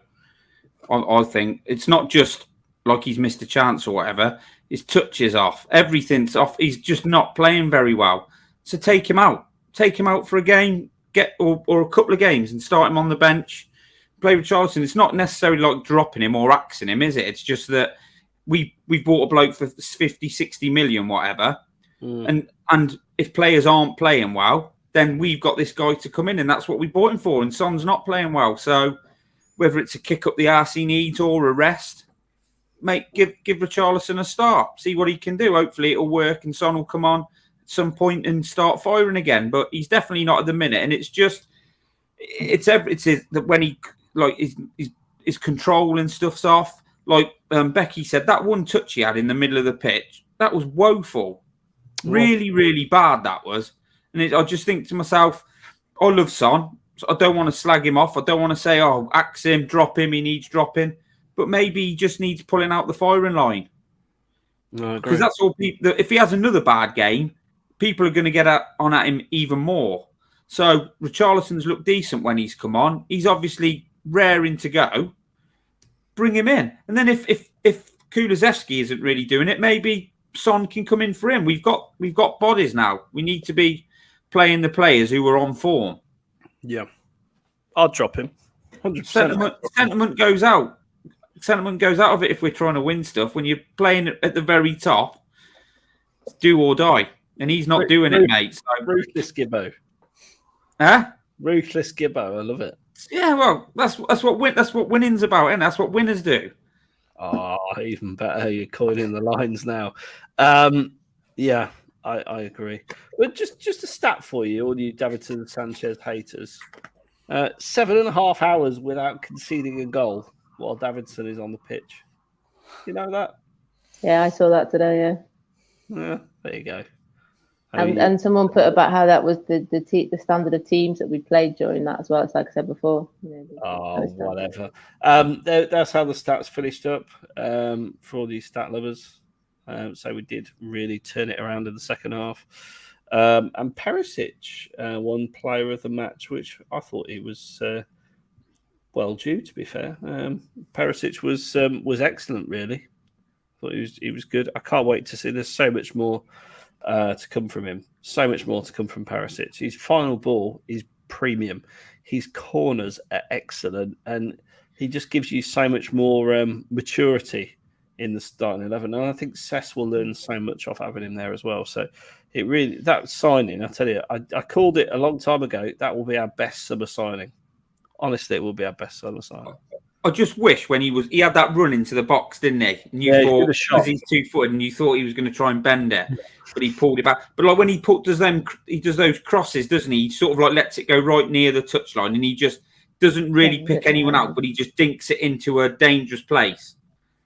I think it's not just like he's missed a chance or whatever. His touch is off. Everything's off. He's just not playing very well. So take him out. Take him out for a game, or a couple of games, and start him on the bench. Play Richarlison. It's not necessarily like dropping him or axing him, is it? It's just that we bought a bloke for 50, 60 million, whatever. And if players aren't playing well, then we've got this guy to come in, and that's what we bought him for. And Son's not playing well, so whether it's a kick up the arse he needs or a rest, mate, give Richarlison a start, see what he can do. Hopefully it'll work, and Son will come on at some point and start firing again. But he's definitely not at the minute, and it's that when he like his control and stuff's off. Like Becky said, that one touch he had in the middle of the pitch, that was woeful. Really, really bad that was. And I just think to myself, I love Son. So I don't want to slag him off. I don't want to say, axe him, drop him, he needs dropping. But maybe he just needs pulling out the firing line. Because that's all people. If he has another bad game, people are going to get on at him even more. So Richarlison's looked decent when he's come on. He's obviously raring to go. Bring him in. And then if Kulusevski isn't really doing it, maybe Son can come in for him. We've got bodies now. We need to be playing the players who are on form. Yeah, I'll drop him. 100%. Sentiment goes out. Sentiment goes out of it if we're trying to win stuff. When you're playing at the very top, it's do or die, and he's not doing it, mate. So. Ruthless Gibbo. Huh? Ruthless Gibbo. I love it. Yeah, well, that's what winning's about, and that's what winners do. Oh, even better. You're coining the lines now. Yeah, I agree. But just a stat for you, all you Davinson Sanchez haters. 7.5 hours without conceding a goal while Davinson is on the pitch. You know that? Yeah, I saw that today, Yeah, there you go. And someone put about how that was the standard of teams that we played during that as well. It's like I said before. Whatever. That's how the stats finished up for all these stat lovers. So we did really turn it around in the second half. And Perisic won player of the match, which I thought he was well due, to be fair. Perisic was excellent, really. I thought he was good. I can't wait to see. There's so much more to come from him. So much more to come from Perisic. His final ball is premium. His corners are excellent, and he just gives you so much more maturity in the starting 11. And I think Cess will learn so much off having him there as well. So it really, that signing, I tell you, I called it a long time ago. That will be our best summer signing. Honestly, it will be our best summer signing. I just wish when he had that run into the box, didn't he? And you thought, because he's 2-footed, and you thought he was going to try and bend it, but he pulled it back. But like when he does those crosses, doesn't he? He sort of like lets it go right near the touchline, and he just doesn't really pick anyone out, but he just dinks it into a dangerous place.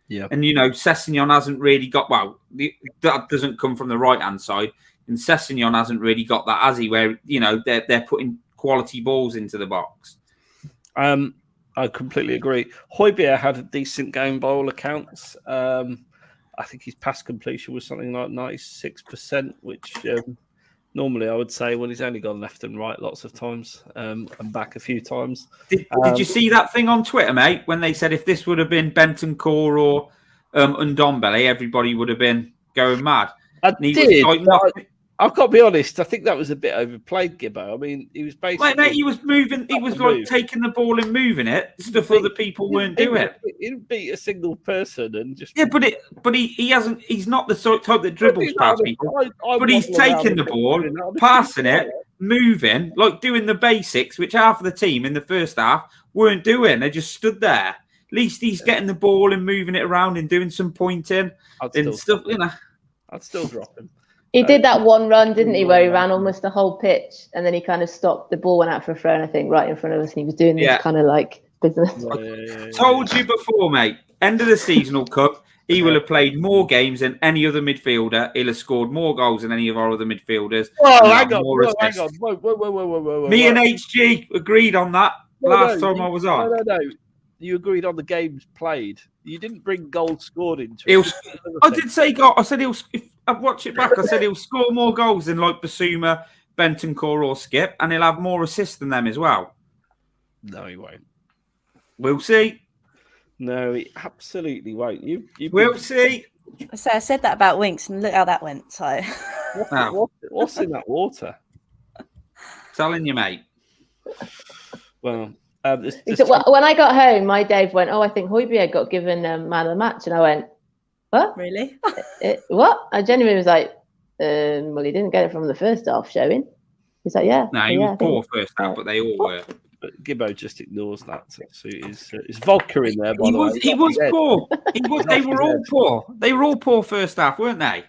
Yeah. And Sessegnon hasn't really got that doesn't come from the right hand side, and Sessegnon hasn't really got that, has he? Where they're putting quality balls into the box. I completely agree. Højbjerg had a decent game by all accounts. I think his pass completion was something like 96%, which normally I would say when he's only gone left and right lots of times and back a few times. Did you see that thing on Twitter, mate, when they said if this would have been Bentancur or Ndombele, everybody would have been going mad? I did. I've got to be honest. I think that was a bit overplayed, Gibbo. I mean, he was basically... Mate, he was moving. He was like taking the ball and moving it. Stuff other people weren't doing. He didn't beat a single person and just... Yeah, but he hasn't... He's not the type that dribbles past people. But he's taking the ball, passing it, moving, like doing the basics, which half of the team in the first half weren't doing. They just stood there. At least he's getting the ball and moving it around and doing some pointing and stuff. I'd still drop him. He did that one run, didn't he, where he ran almost the whole pitch, and then he kind of stopped. The ball went out for a throw, and I think right in front of us, and he was doing this kind of like business. Told you before, mate. End of the seasonal cup, he will have played more games than any other midfielder. He'll have scored more goals than any of our other midfielders. Oh, hang on. Whoa. Me and HG agreed on that last time I was on. No. You agreed on the games played. You didn't bring goals scored into it. I did say goal. I said if I watch it back, I said he'll score more goals than like Basuma, Bentancur or Skip, and he'll have more assists than them as well. No, he won't. We'll see. No, he absolutely won't. We'll see. So I said that about Winks, and look how that went. So what's in that water? Telling you, mate. Well. When I got home, my Dave went, "Oh, I think Højbjerg got given man of the match," and I went, "What? Really? What?" I genuinely was like, "Well, he didn't get it from the first half showing." He's like, "Yeah." No, he was poor first half, but they all were. But Gibbo just ignores that. So is vodka in there? By the way, he was poor. They were all poor. They were all poor first half, weren't they?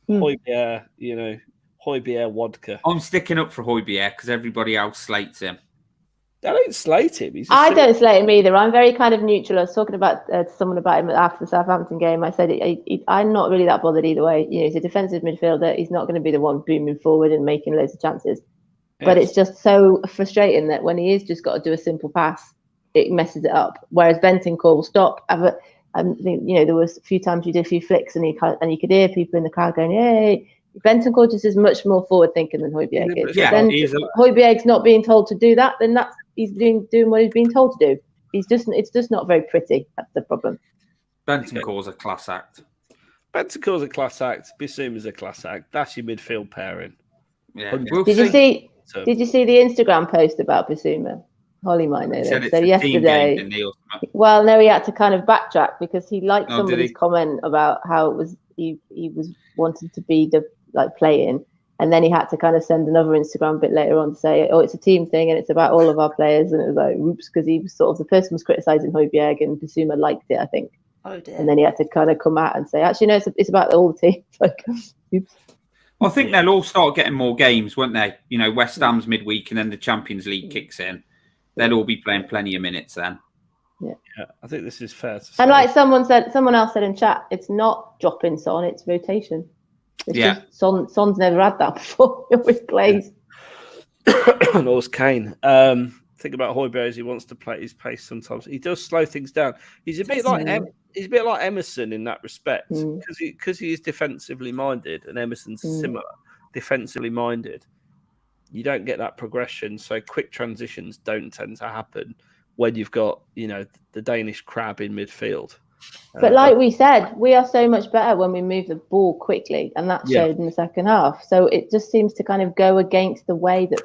Højbjerg, Højbjerg vodka. I'm sticking up for Højbjerg because everybody else slates him. I don't slate him. I don't slate him either. I'm very kind of neutral. I was talking about to someone about him after the Southampton game. I said I'm not really that bothered either way. He's a defensive midfielder. He's not going to be the one booming forward and making loads of chances. Yes. But it's just so frustrating that when he is just got to do a simple pass, it messes it up. Whereas Bentancur will stop. There was a few times you did a few flicks and you could hear people in the crowd going, "Hey!" Bentancur just is much more forward thinking than Højbjerg is. Yeah, then Højbjerg's not being told to do that. Then he's doing what he's being told to do. It's just not very pretty. That's the problem. Bentancur's a class act. Bentancur's a class act. Bissouma's a class act. That's your midfield pairing. Yeah. Did you see the Instagram post about Bissouma? Holly might know this. So yesterday, well, no, he had to kind of backtrack because he liked somebody's comment about how it was he was wanting to be the playing, and then he had to kind of send another Instagram bit later on to say, "Oh, it's a team thing and it's about all of our players," and it was like, "Whoops," because he was sort of the person was criticising Højbjerg and Bissouma liked it, I think. Oh dear. And then he had to kind of come out and say, "Actually, no, it's about all the team." Like, oops. I think they'll all start getting more games, won't they? West Ham's midweek and then the Champions League kicks in. They'll all be playing plenty of minutes then. Yeah, I think this is fair to say. And like someone else said in chat, it's not dropping Son, it's rotation. Just Son's never had that before with plays. And also Kane. Think about Højbjerg as he wants to play his pace sometimes. He does slow things down. He's a bit like Emerson in that respect because he is defensively minded, and Emerson's similar, defensively minded. You don't get that progression, so quick transitions don't tend to happen when you've got the Danish crab in midfield. But like we said, we are so much better when we move the ball quickly, and that showed in the second half. So it just seems to kind of go against the way that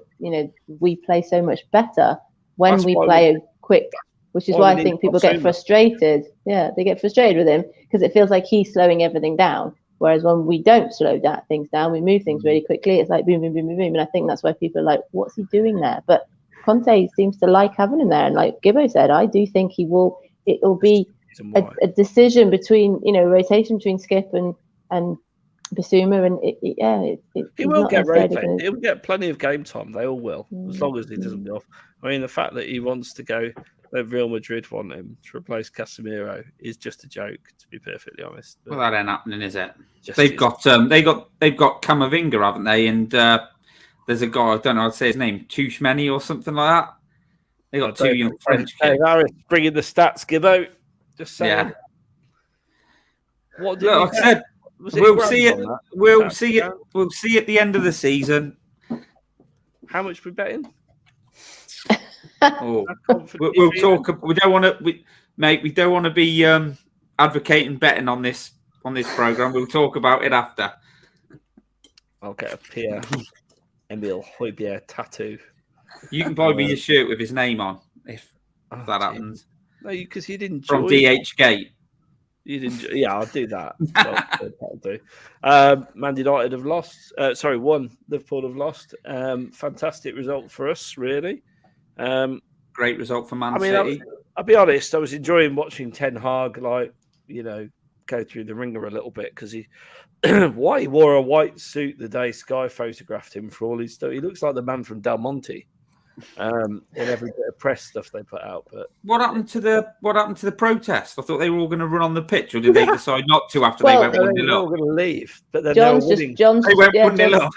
we play so much better when we play a quick which is why I think people get frustrated. Yeah, they get frustrated with him because it feels like he's slowing everything down. Whereas when we don't slow things down, we move things really quickly. It's like boom, boom, boom, boom, boom. And I think that's why people are like, what's he doing there? But Conte seems to like having him there. And like Gibbo said, I do think it'll be a decision between, rotation between Skip and Bissouma. And he will get rotated. He'll get plenty of game time. They all will, as long as he doesn't go off. I mean, the fact that he wants to go, that Real Madrid want him to replace Casemiro is just a joke, to be perfectly honest. Well, that ain't happening, is it? They've got Camavinga, haven't they? And there's a guy, I don't know how to say his name, Tuchmeni or something like that. They got two young French kids. Harris bringing the stats, Gibbo. Just saying. Yeah. What did like I said, we'll see it. We'll see it. We'll see at the end of the season. How much we betting? We'll talk. We don't want to, mate. We don't want to be advocating betting on this program. We'll talk about it after. I'll get a Pierre-Emile Højbjerg tattoo. You can buy me a shirt with his name on if that happens. No, because you didn't from DH Gate. You didn't. Yeah, I'll do that. That'll do. Man United have lost. Won. Liverpool have lost. Fantastic result for us, really. Great result for Man City. I'll be honest. I was enjoying watching Ten Hag, go through the ringer a little bit because he wore a white suit the day Sky photographed him for all his stuff. He looks like the man from Del Monte. In every bit of press stuff they put out. But what happened to the protest? I thought they were all going to run on the pitch, or did they decide not to after they went 1-0 up? They were all going to leave, but then John's they went 1-0 up.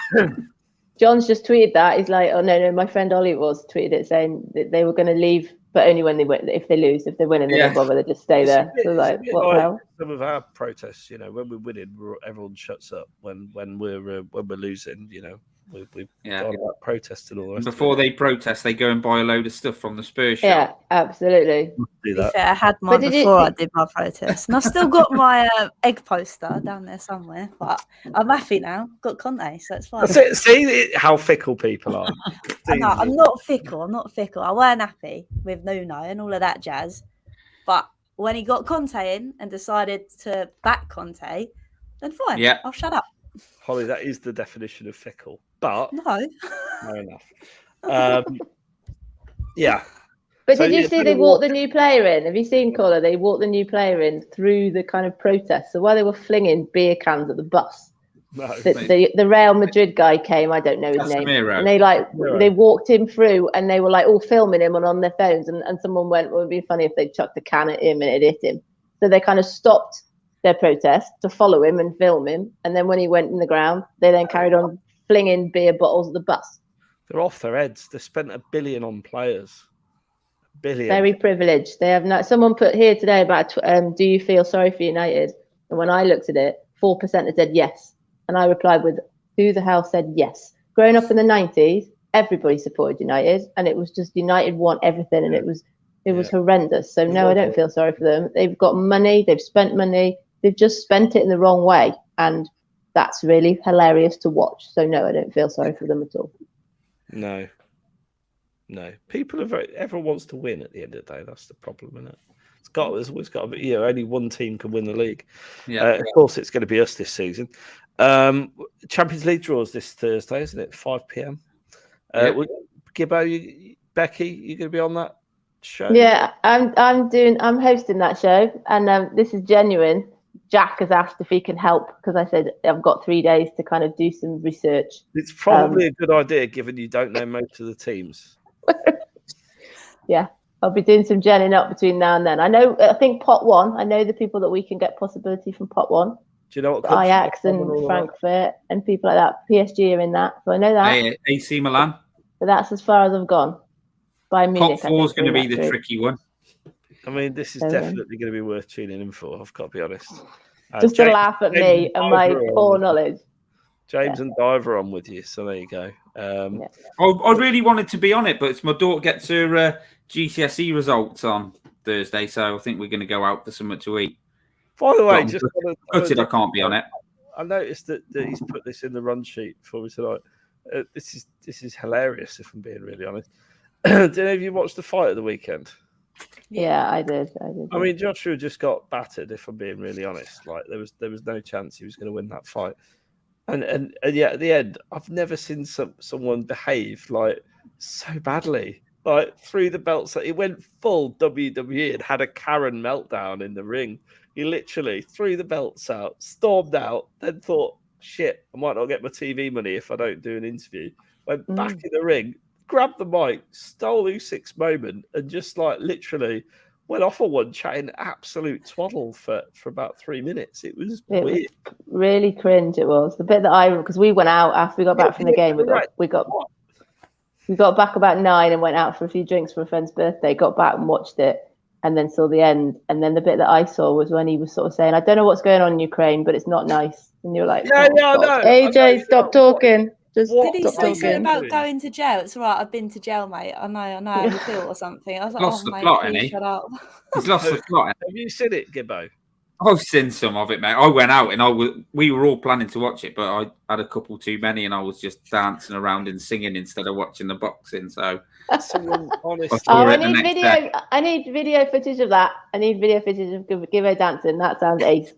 John's just tweeted that. He's like, oh no, my friend Ollie tweeted it saying that they were going to leave, but only when they win. If they lose, if they win and they don't bother, they just stay there. So like, what the hell? Some of our protests, when we're winning, everyone shuts up. When we're losing, we've got about protest and all the rest. Before they protest, they go and buy a load of stuff from the Spurs shop. Yeah, absolutely. Do that. I had mine before I did my protest, and I've still got my egg poster down there somewhere. But I'm happy now. Got Conte, so it's fine. See how fickle people are. No, I'm not fickle. I weren't happy with Nuno and all of that jazz, but when he got Conte in and decided to back Conte, then fine. Yeah, I'll shut up. Holly, that is the definition of fickle. But no enough. Yeah. But did you see they walked the new player in? Have you seen, Colin? They walked the new player in through the kind of protest. So while they were flinging beer cans at the bus, the Real Madrid guy came. I don't know his name. And they walked him through, and they were like all filming him on their phones. And someone went, "Well, it'd be funny if they chucked a can at him and it hit him." So they kind of stopped their protest to follow him and film him. And then when he went in the ground, they then carried on flinging beer bottles at the bus. They're off their heads. They spent $1 billion on players. $1 billion. Very privileged. They have not. Someone put here today about, do you feel sorry for United? And when I looked at it, 4% had said yes. And I replied with, who the hell said yes? Growing up in the 90s, everybody supported United. And it was just United want everything. And it was horrendous. So no, I don't feel sorry for them. They've got money. They've spent money. They've just spent it in the wrong way. And that's really hilarious to watch. So no, I don't feel sorry for them at all. No. People are everyone wants to win at the end of the day. That's the problem, isn't it? There's always got to be, only one team can win the league. Of course, it's going to be us this season. Champions League draws this Thursday, isn't it? 5 p.m. Gibbo, Becky, you going to be on that show? Yeah, I'm hosting that show, and this is genuine. Jack has asked if he can help because I said I've got 3 days to kind of do some research. It's probably a good idea given you don't know most of the teams. Yeah, I'll be doing some genning up between now and then. I think pot one. I know the people that we can get possibility from pot one. Do you know what? Ajax and Frankfurt and people like that. PSG are in that, so I know that. AC Milan. But that's as far as I've gone. Bayern Munich. Pot 4 is going to be the tricky one. I mean, this is definitely going to be worth tuning in for. I've got to be honest. Just to laugh at me and my poor knowledge. James and Diver on with you, so there you go. I really wanted to be on it, but my daughter gets her GCSE results on Thursday, so I think we're going to go out for something to eat. By the way, I can't be on it. I noticed that he's put this in the run sheet for me tonight. This is hilarious, if I'm being really honest. Did any of you watch the fight at the weekend? Yeah, I did. I mean, Joshua just got battered. If I'm being really honest, like there was no chance he was going to win that fight. And yeah, at the end, I've never seen someone behave like so badly. Like threw the belts. He went full WWE and had a Karen meltdown in the ring. He literally threw the belts out, stormed out, then thought, "Shit, I might not get my TV money if I don't do an interview." Went back in the ring, grabbed the mic, stole Usyk's moment, and just like literally went off on one, chatting absolute twaddle for about 3 minutes. It was weird. Was really cringe. It was the bit that because we went out after we got back from the game. We got back about 9 and went out for a few drinks for a friend's birthday. Got back and watched it, and then saw the end. And then the bit that I saw was when he was sort of saying, "I don't know what's going on in Ukraine, but it's not nice." And you're like, I know. AJ, stop talking. Just Did he stop say something talking. about going to jail? It's all right, I've been to jail, mate. I know how you feel or something. I was like, Lost the mate, plot, please ain't he? shut up. He's lost the plot. Have you seen it, Gibbo? I've seen some of it, mate. I went out and we were all planning to watch it, but I had a couple too many and I was just dancing around and singing instead of watching the boxing. So I need video footage of that. I need video footage of Gibbo dancing. That sounds ace.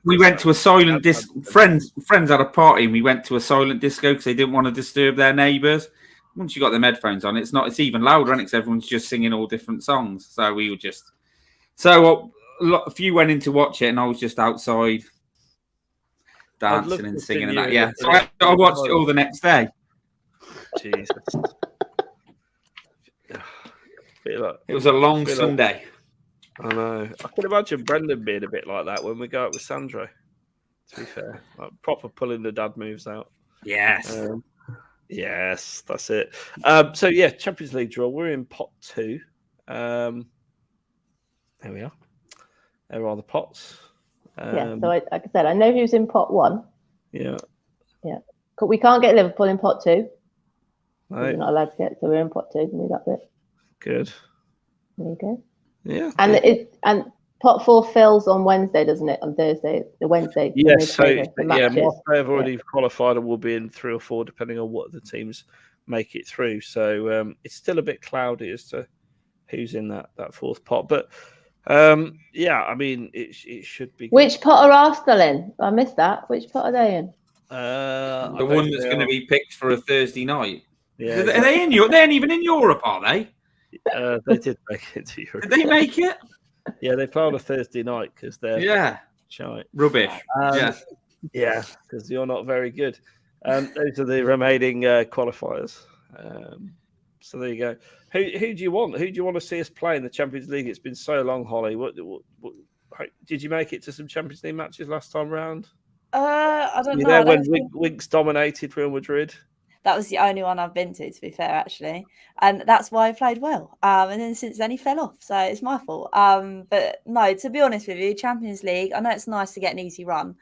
We went to a silent disco. Friends had a party and we went to a silent disco because they didn't want to disturb their neighbours. Once you got them headphones on, it's even louder, and everyone's just singing all different songs. So we were just a few went in to watch it, and I was just outside dancing and singing and that. Yeah, so I watched it all the next day. Jesus, It was a long Sunday. I know. I can imagine Brendan being a bit like that when we go out with Sandro. To be fair, like proper pulling the dad moves out. Yes. Yes, that's it. So yeah, Champions League draw. We're in pot 2. There we are. There are the pots. So like I said, I know who's in pot 1. Yeah. We can't get Liverpool in pot 2. No. We're not allowed to get, so we're in pot 2. We need that bit. Good. There you go. Yeah. And pot 4 fills on Wednesday, doesn't it? On Thursday, the Wednesday. Yes. So Marseille have already qualified and will be in 3 or 4, depending on what the teams make it through. So it's still a bit cloudy as to who's in that 4th pot, but. I mean, it should be. Which pot are Arsenal in? I missed that. Which pot are they in? The one that's going to be picked for a Thursday night. Yeah, are they in Europe? They ain't even in Europe, are they? They did make it to Europe. Did they make it? Yeah, they play on a Thursday night because they're shite. Rubbish. Yeah, because you're not very good. Those are the remaining qualifiers. So there you go. Who do you want? Who do you want to see us play in the Champions League? It's been so long, Holly. What did you make it to some Champions League matches last time round? I don't know. There when Winks dominated Real Madrid? That was the only one I've been to be fair, actually. And that's why I played well. And then since then he fell off. So it's my fault. But no, to be honest with you, Champions League, I know it's nice to get an easy run.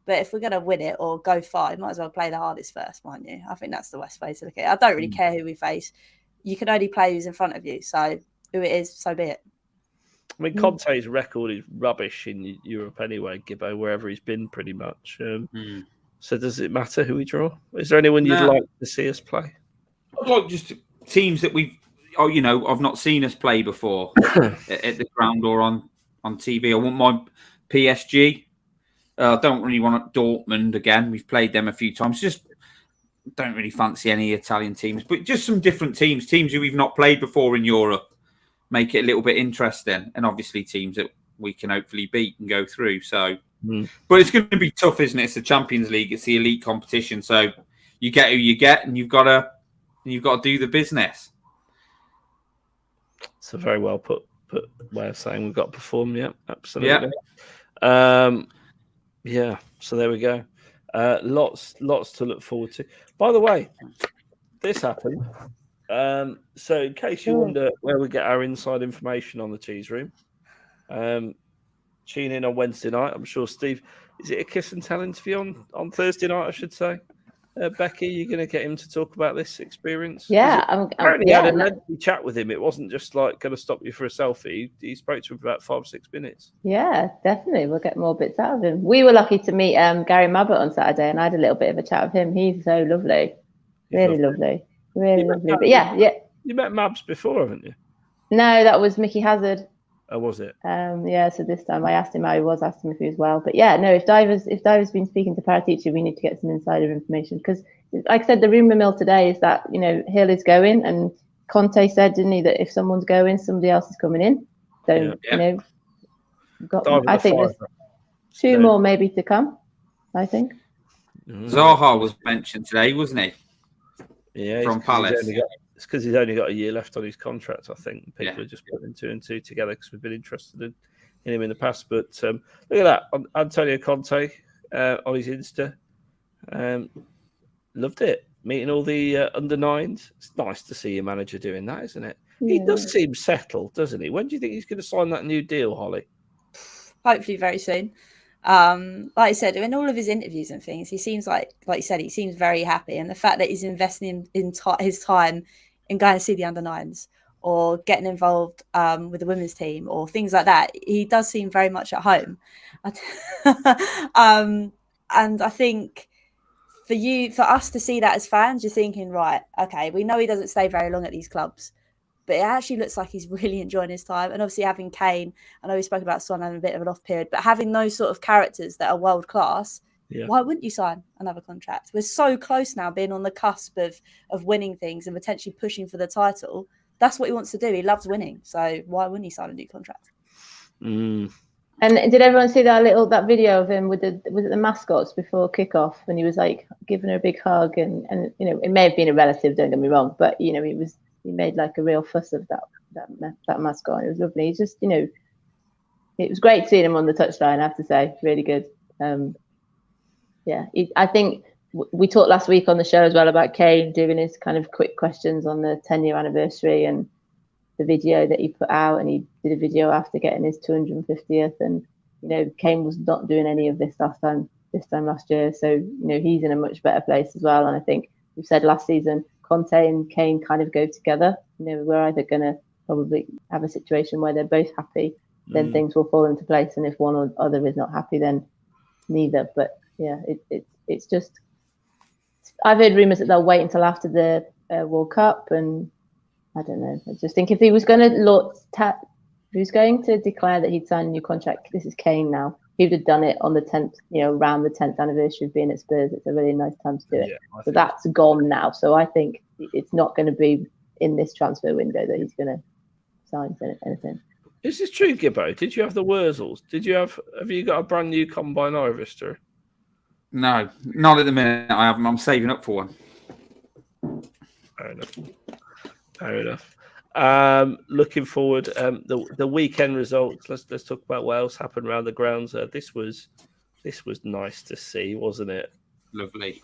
But if we're going to win it or go far, might as well play the hardest first, mightn't you? I think that's the best way to look at it. I don't really care who we face. You can only play who's in front of you. So who it is, so be it. I mean, Conte's record is rubbish in Europe anyway, Gibbo, wherever he's been pretty much. So does it matter who we draw? Is there anyone you'd like to see us play? I'd like just teams that I've not seen us play before at the ground or on TV. I want my PSG. I don't really want Dortmund again. We've played them a few times. Just don't really fancy any Italian teams, but just some different teams who we've not played before in Europe. Make it a little bit interesting, and obviously teams that we can hopefully beat and go through. So, but it's going to be tough, isn't it? It's the Champions League. It's the elite competition. So you get who you get, and you've got to do the business. It's a very well put way of saying we've got to perform. Yeah, absolutely. Yeah. So there we go. Lots to look forward to. By the way, this happened. So in case you wonder where we get our inside information on the Cheese Room, tune in on Wednesday night. I'm sure Steve, is it a kiss and tell interview on Thursday night, I should say? Becky, you're going to get him to talk about this experience? Yeah. Apparently you had a lengthy chat with him. It wasn't just like going to stop you for a selfie. He spoke to him for about 5 or 6 minutes. Yeah, definitely. We'll get more bits out of him. We were lucky to meet Gary Mabbott on Saturday, and I had a little bit of a chat with him. He's so lovely. Really lovely. Really lovely. But yeah. You met Mabs before, haven't you? No, that was Mickey Hazard. Oh, was it? Yeah, so this time I asked him how he was, asked him if he was well. But yeah, no, if Diver's been speaking to Paratici, we need to get some insider information because, like I said, the rumour mill today is that, you know, Hill is going, and Conte said, didn't he, that if someone's going, somebody else is coming in. So, you know, I think there's two more maybe to come, I think. Zaha was mentioned today, wasn't he? Yeah, from Palace. It's because he's only got a year left on his contract, I think. People are just putting two and two together because we've been interested in him in the past. But look at that. Antonio Conte on his Insta. Loved it. Meeting all the under-9s. It's nice to see your manager doing that, isn't it? Yeah. He does seem settled, doesn't he? When do you think he's going to sign that new deal, Holly? Hopefully very soon. Like I said, in all of his interviews and things, he seems like you said, he seems very happy. And the fact that he's investing in his time in going to see the under-9s or getting involved with the women's team or things like that, he does seem very much at home. And I think for us to see that as fans, you're thinking, right, okay, we know he doesn't stay very long at these clubs, but it actually looks like he's really enjoying his time. And obviously having Kane, I know we spoke about Son having a bit of an off period, but having those sort of characters that are world class, why wouldn't you sign another contract? We're so close now, being on the cusp of winning things and potentially pushing for the title. That's what he wants to do. He loves winning. So why wouldn't he sign a new contract? And did everyone see that video of him with the mascots before kickoff, when he was like giving her a big hug and you know, it may have been a relative, don't get me wrong, but you know, he made like a real fuss of that mascot. It was lovely. He just, you know, it was great seeing him on the touchline, I have to say. Really good. I think we talked last week on the show as well about Kane doing his kind of quick questions on the 10-year anniversary and the video that he put out, and he did a video after getting his 250th, and you know, Kane was not doing any of this this time last year, so you know, he's in a much better place as well. And I think we said last season, Conte and Kane kind of go together. You know, we're either going to probably have a situation where they're both happy, then things will fall into place, and if one or other is not happy, then neither. But yeah, it's just, I've heard rumours that they'll wait until after the World Cup, and I don't know. I just think if he was going to declare that he'd signed a new contract, this is Kane now. He would have done it on the 10th, you know, around the 10th anniversary of being at Spurs. It's a really nice time to do it. So that's gone now. So I think it's not going to be in this transfer window that he's going to sign anything. Is this true, Gibbo? Did you have the Wurzels? Have you got a brand new combine harvester? No, not at the minute. I haven't. I'm saving up for one. Fair enough. Looking forward, the weekend results. Let's talk about what else happened around the grounds. This was nice to see, wasn't it? Lovely.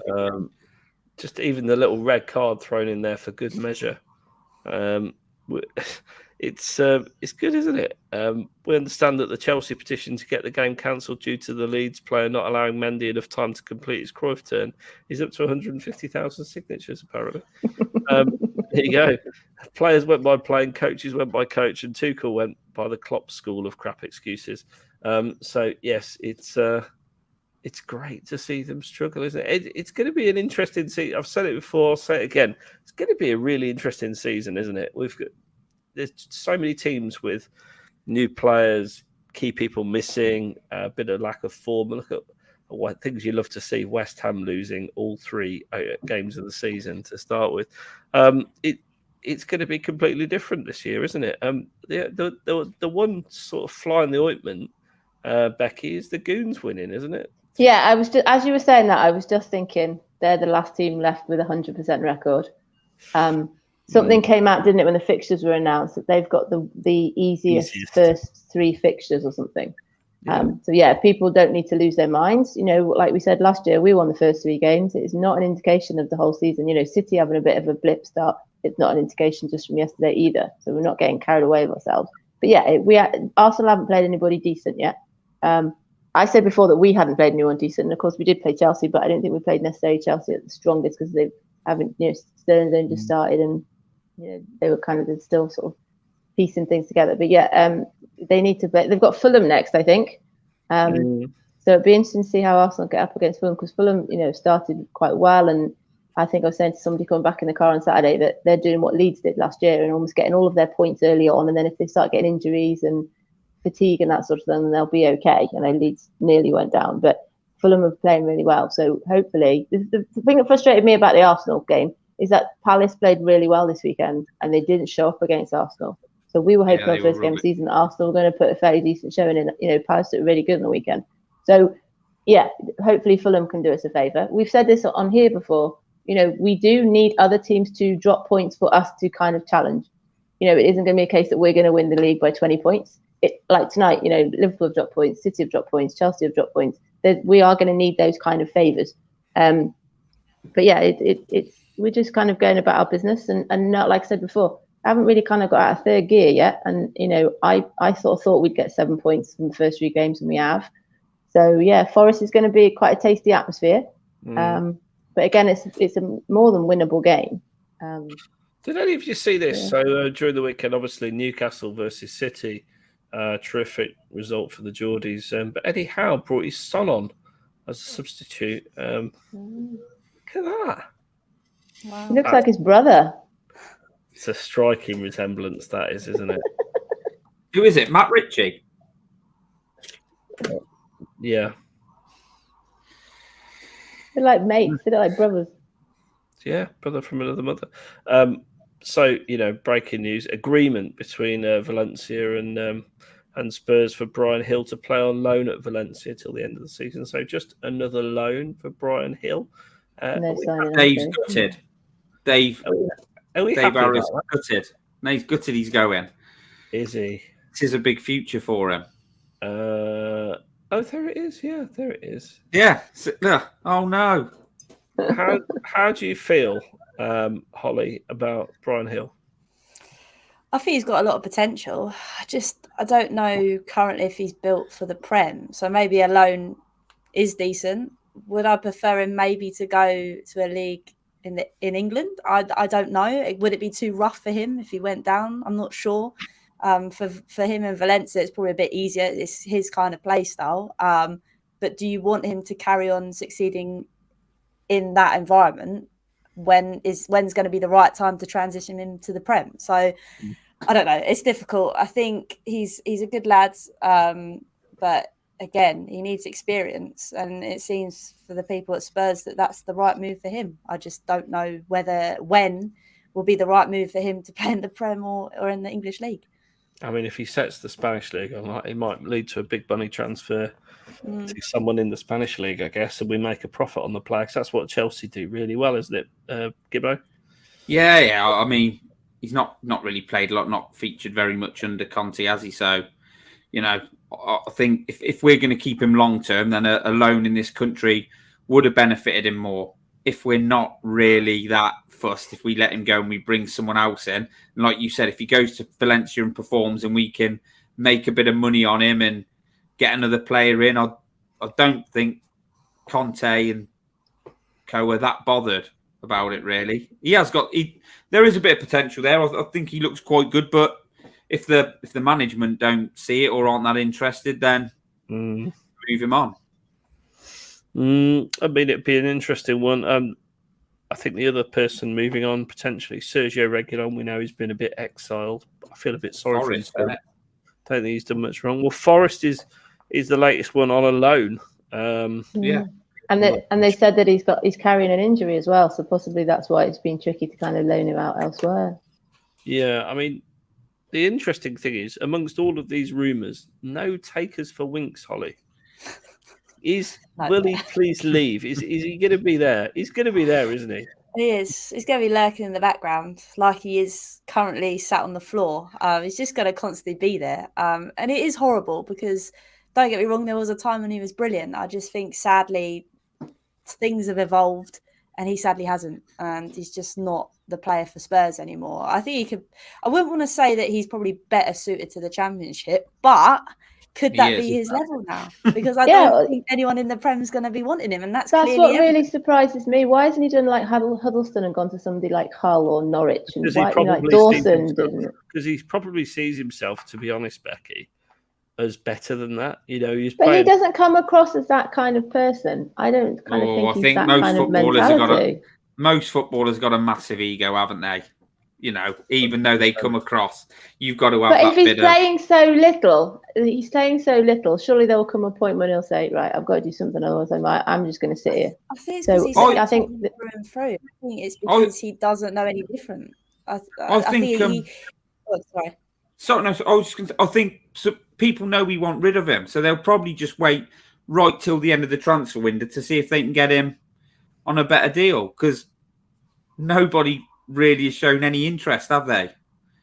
Just even the little red card thrown in there for good measure. It's good, isn't it? We understand that the Chelsea petition to get the game cancelled due to the Leeds player not allowing Mendy enough time to complete his Cruyff turn is up to 150,000 signatures, apparently. There you go. Players went by playing, coaches went by coach, and Tuchel went by the Klopp school of crap excuses. So yes, it's great to see them struggle, isn't it? It's going to be an interesting season. I've said it before, I'll say it again. It's going to be a really interesting season, isn't it? There's so many teams with new players, key people missing, a bit of lack of form. Look at what things you love to see. West Ham losing all 3 games of the season to start with. It's going to be completely different this year, isn't it? The one sort of fly in the ointment, Becky, is the Goons winning, isn't it? Yeah, I was just, as you were saying that, I was just thinking they're the last team left with a 100% record. Something came out, didn't it, when the fixtures were announced, that they've got the easiest first 3 fixtures or something. So yeah, people don't need to lose their minds. You know, like we said last year, we won the first 3 games. It's not an indication of the whole season. You know, City having a bit of a blip start, it's not an indication just from yesterday either. So we're not getting carried away with ourselves. But yeah, Arsenal haven't played anybody decent yet. I said before that we hadn't played anyone decent, and of course we did play Chelsea, but I don't think we played necessarily Chelsea at the strongest because they haven't, you know, Sterling's only just started, and you know, they were kind of still sort of piecing things together. But yeah, they need to play. They've got Fulham next, I think. So it'd be interesting to see how Arsenal get up against Fulham, because Fulham, you know, started quite well, and I think I was saying to somebody coming back in the car on Saturday that they're doing what Leeds did last year and almost getting all of their points early on. And then if they start getting injuries and fatigue and that sort of thing, then they'll be okay. You know, Leeds nearly went down, but Fulham are playing really well. So hopefully, the thing that frustrated me about the Arsenal game is that Palace played really well this weekend and they didn't show up against Arsenal. So we were hoping on first game of the season that Arsenal were going to put a fairly decent showing in. You know, Palace did really good on the weekend. So yeah, hopefully Fulham can do us a favour. We've said this on here before. You know, we do need other teams to drop points for us to kind of challenge. You know, it isn't going to be a case that we're going to win the league by 20 points. Like tonight, you know, Liverpool have dropped points, City have dropped points, Chelsea have dropped points. We are going to need those kind of favours. But yeah, we're just kind of going about our business and not, like I said before, I haven't really kind of got out of third gear yet. And, you know, I sort of thought we'd get 7 points from the first 3 games and we have. So yeah, Forest is going to be quite a tasty atmosphere. But again, it's a more than winnable game. Did any of you see this? Yeah. So during the weekend, obviously Newcastle versus City, terrific result for the Geordies. But Eddie Howe brought his son on as a substitute. Look at that! Wow. He looks like his brother. It's a striking resemblance, that is, isn't it? Who is it? Matt Ritchie? Yeah. They're like mates. They're like brothers. Yeah, brother from another mother. So, you know, breaking news: agreement between Valencia and Spurs for Brian Hill to play on loan at Valencia till the end of the season. So, just another loan for Brian Hill. Dave's gutted. Dave Harris gutted. No, he's gutted. He's going. Is he? This is a big future for him. Oh, there it is. Yeah, there it is. Yeah. Oh no. How do you feel, Holly, about Brian Hill? I think he's got a lot of potential. I don't know currently if he's built for the Prem. So maybe a loan is decent. Would I prefer him maybe to go to a league in England? I don't know. Would it be too rough for him if he went down? I'm not sure. For him in Valencia, it's probably a bit easier. It's his kind of play style. But do you want him to carry on succeeding in that environment? When's going to be the right time to transition him to the Prem? So I don't know. It's difficult. I think he's a good lad, but again, he needs experience, and it seems for the people at Spurs that that's the right move for him. I just don't know when will be the right move for him to play in the Prem or in the English league. I mean, if he sets the Spanish league on, it might lead to a big money transfer to someone in the Spanish league, I guess, and we make a profit on the player. Because that's what Chelsea do really well, isn't it, Gibbo? Yeah. I mean, he's not really played a lot, not featured very much under Conte, has he? So, you know, I think if we're going to keep him long term, then a loan in this country would have benefited him more. If we're not really that fussed, if we let him go and we bring someone else in, and like you said, if he goes to Valencia and performs and we can make a bit of money on him and get another player in, I don't think Conte and co are that bothered about it, really. There is a bit of potential there. I think he looks quite good, but if the management don't see it or aren't that interested, then move him on. I mean, it'd be an interesting one. I think the other person moving on potentially, Sergio Reguilon. We know he's been a bit exiled. But I feel a bit sorry for him. I don't think he's done much wrong. Well, Forest is the latest one on a loan. Yeah, and they said that he's carrying an injury as well, so possibly that's why it's been tricky to kind of loan him out elsewhere. Yeah, I mean, the interesting thing is, amongst all of these rumours, no takers for Winks, Holly. Will he please leave? Is he going to be there? He's going to be there, isn't he? He is. He's going to be lurking in the background like he is currently sat on the floor. He's just going to constantly be there. And it is horrible because, don't get me wrong, there was a time when he was brilliant. I just think, sadly, things have evolved and he sadly hasn't. And he's just not the player for Spurs anymore. I think he could... I wouldn't want to say that he's probably better suited to the Championship, but... Could that be his level now? Because I don't think anyone in the Prem is going to be wanting him, and that's what really surprises me. Why hasn't he done like Huddleston and gone to somebody like Hull or Norwich? And because he probably Dawson didn't. Because he probably sees himself, to be honest, Becky, as better than that. You know, he doesn't come across as that kind of person. I don't think he's that kind of mentality. most footballers got a massive ego, haven't they? You know, even though they come across, you've got to have But that if he's bit playing so little, surely there will come a point when he'll say, right, I've got to do something, otherwise I'm just going to sit here. I think it's because he's I think through and through. I think it's because he doesn't know any different. I think he. Oh, sorry. So no, I was just going to. I think people know we want rid of him, so they'll probably just wait right till the end of the transfer window to see if they can get him on a better deal, because nobody really has shown any interest, have they?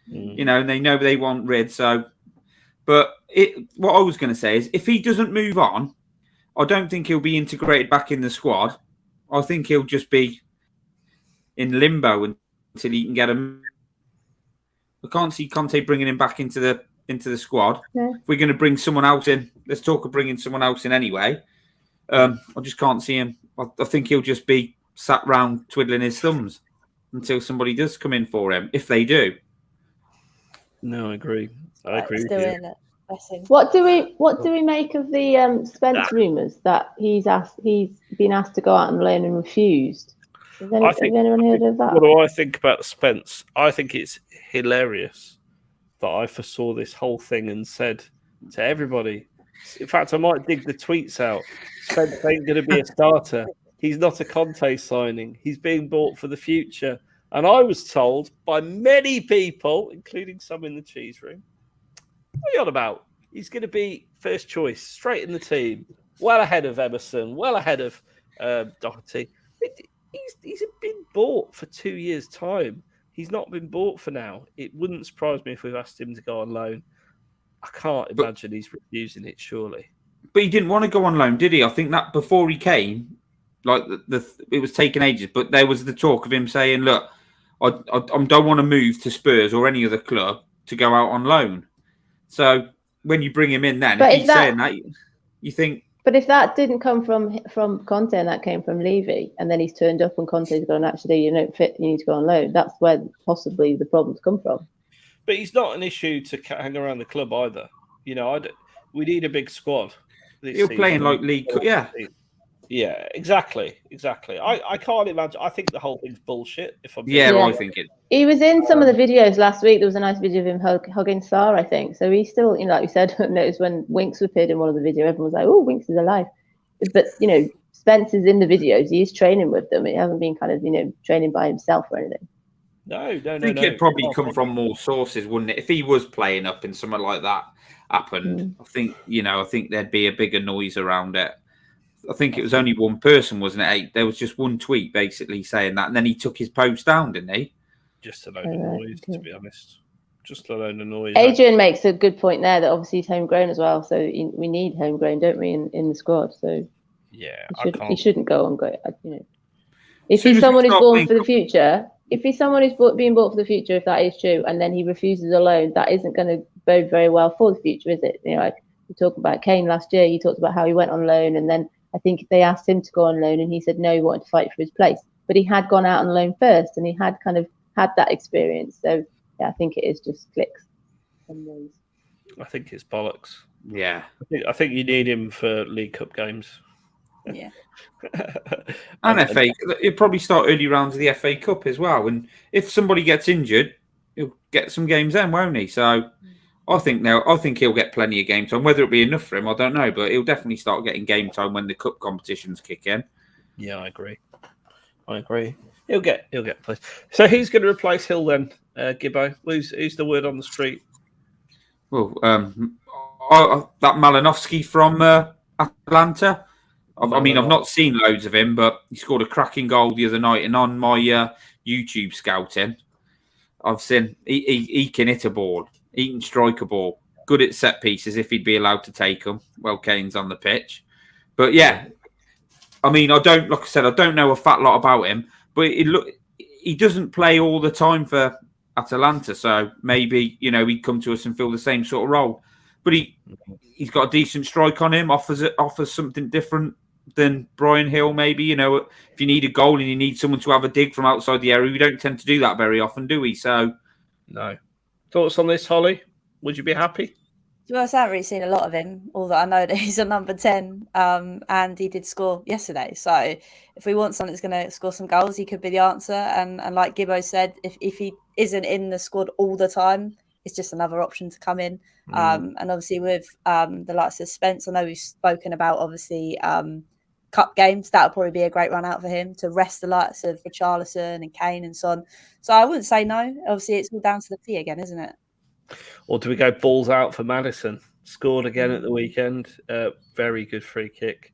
You know, and they know they want rid. So, but what I was going to say is, if he doesn't move on, I don't think he'll be integrated back in the squad. I think he'll just be in limbo until he can get him. I can't see Conte bringing him back into the squad. No. If we're going to bring someone else in, let's talk of bringing someone else in anyway. I just can't see him. I think he'll just be sat round twiddling his thumbs until somebody does come in for him, if they do. No, I agree. I agree with you. What do we make of the Spence rumours that he's been asked to go out on loan and refused? Has anyone heard of that? What do I think about Spence? I think it's hilarious that I foresaw this whole thing and said to everybody. In fact, I might dig the tweets out. Spence ain't going to be a starter. He's not a Conte signing. He's being bought for the future. And I was told by many people, including some in the cheese room, what are you on about? He's going to be first choice, straight in the team, well ahead of Emerson, well ahead of Doherty. He's been bought for 2 years' time. He's not been bought for now. It wouldn't surprise me if we've asked him to go on loan. I can't imagine he's refusing it, surely. But he didn't want to go on loan, did he? I think that before he came, like it was taking ages, but there was the talk of him saying, look, I don't want to move to Spurs or any other club to go out on loan. So when you bring him in then, if he's saying that, you think... But if that didn't come from Conte and that came from Levy, and then he's turned up and Conte's gone, actually, you don't fit, you need to go on loan, that's where possibly the problems come from. But he's not an issue to hang around the club either. You know, we need a big squad. You're playing like League Cup, yeah. Yeah, exactly. I can't imagine. I think the whole thing's bullshit. I think it. He was in some of the videos last week. There was a nice video of him hugging Sarr, I think. So he's still, like you said, noticed when Winks appeared in one of the videos, everyone was like, "Oh, Winks is alive." But Spence is in the videos. He's training with them. It hasn't been kind of training by himself or anything. No. I think it'd probably come from more sources, wouldn't it? If he was playing up and something like that happened, I think there'd be a bigger noise around it. I think it was only one person, wasn't it? There was just one tweet basically saying that, and then he took his post down, didn't he? Just a load of noise, to be honest. Just a load of noise. Adrian makes a good point there that obviously he's homegrown as well, so we need homegrown, don't we, in the squad? So yeah, he shouldn't go on. If he's someone who's born for the future, if he's someone who's being bought for the future, if that is true, and then he refuses a loan, that isn't going to bode very well for the future, is it? Like we talked about Kane last year, he talked about how he went on loan, and then I think they asked him to go on loan, and he said no, he wanted to fight for his place. But he had gone out on loan first, and he had kind of had that experience. So yeah, I think it is just clicks and noise. I think it's bollocks. Yeah, I think you need him for League Cup games. Yeah. And FA, he'll probably start early rounds of the FA Cup as well. And if somebody gets injured, he'll get some games then, won't he? So I think he'll get plenty of game time. Whether it'll be enough for him, I don't know, but he'll definitely start getting game time when the cup competitions kick in. Yeah, I agree. He'll get plays. So who's going to replace Hill then, Gibbo? Who's the word on the street? Well, that Malinovskyi from Atlanta. I've not seen loads of him, but he scored a cracking goal the other night. And on my YouTube scouting, I've seen he can hit a ball. He can strike a ball. Good at set pieces if he'd be allowed to take them. Well, Kane's on the pitch. But yeah, I don't know a fat lot about him, but he doesn't play all the time for Atalanta. So maybe, he'd come to us and fill the same sort of role. But he's got a decent strike on him, offers something different than Brian Hill, maybe. If you need a goal and you need someone to have a dig from outside the area, we don't tend to do that very often, do we? So, no. Thoughts on this, Holly? Would you be happy? Well, I haven't really seen a lot of him, although I know that he's a number 10, and he did score yesterday. So if we want someone that's going to score some goals, he could be the answer. And like Gibbo said, if he isn't in the squad all the time, it's just another option to come in. And obviously with the likes of Spence, I know we've spoken about, obviously, cup games. That'll probably be a great run out for him to rest the likes of Richarlison and Kane and Son. So I wouldn't say no. Obviously, it's all down to the fee again, isn't it? Or do we go balls out for Maddison? Scored again at the weekend. Very good free kick.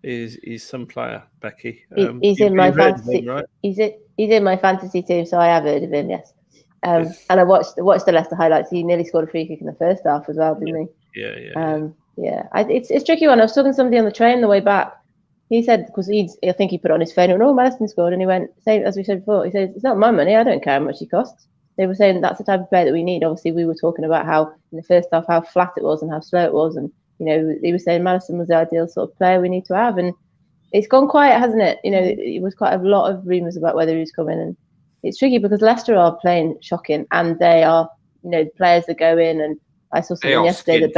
He's some player, Becky. He's in my fantasy. Him, right? He's in my fantasy team, so I have heard of him. Yes. And I watched the Leicester highlights. He nearly scored a free kick in the first half as well, didn't he? Yeah. It's a tricky one. I was talking to somebody on the train on the way back. He said, because I think he put on his phone, and Maddison scored, and he went, same as we said before. He said, it's not my money. I don't care how much he costs. They were saying that's the type of player that we need. Obviously, we were talking about how in the first half how flat it was and how slow it was, and he was saying Maddison was the ideal sort of player we need to have, and it's gone quiet, hasn't it? It was quite a lot of rumours about whether he was coming, and it's tricky because Leicester are playing shocking, and they are players that go in, and I saw something yesterday that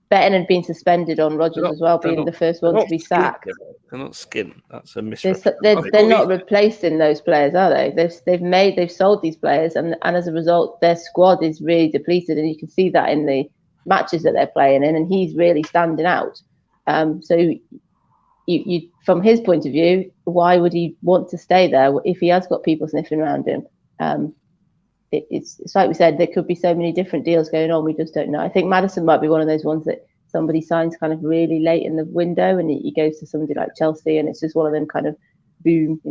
Betton had been suspended on Rodgers as well, being the first one to be sacked. They're not skin. That's a misrepresentation. They're not replacing those players, are they? They've sold these players, and as a result, their squad is really depleted, and you can see that in the matches that they're playing in, and he's really standing out. So, you from his point of view, why would he want to stay there if he has got people sniffing around him? It's like we said, there could be so many different deals going on. We just don't know. I think Maddison might be one of those ones that somebody signs kind of really late in the window, and he goes to somebody like Chelsea, and it's just one of them kind of boom,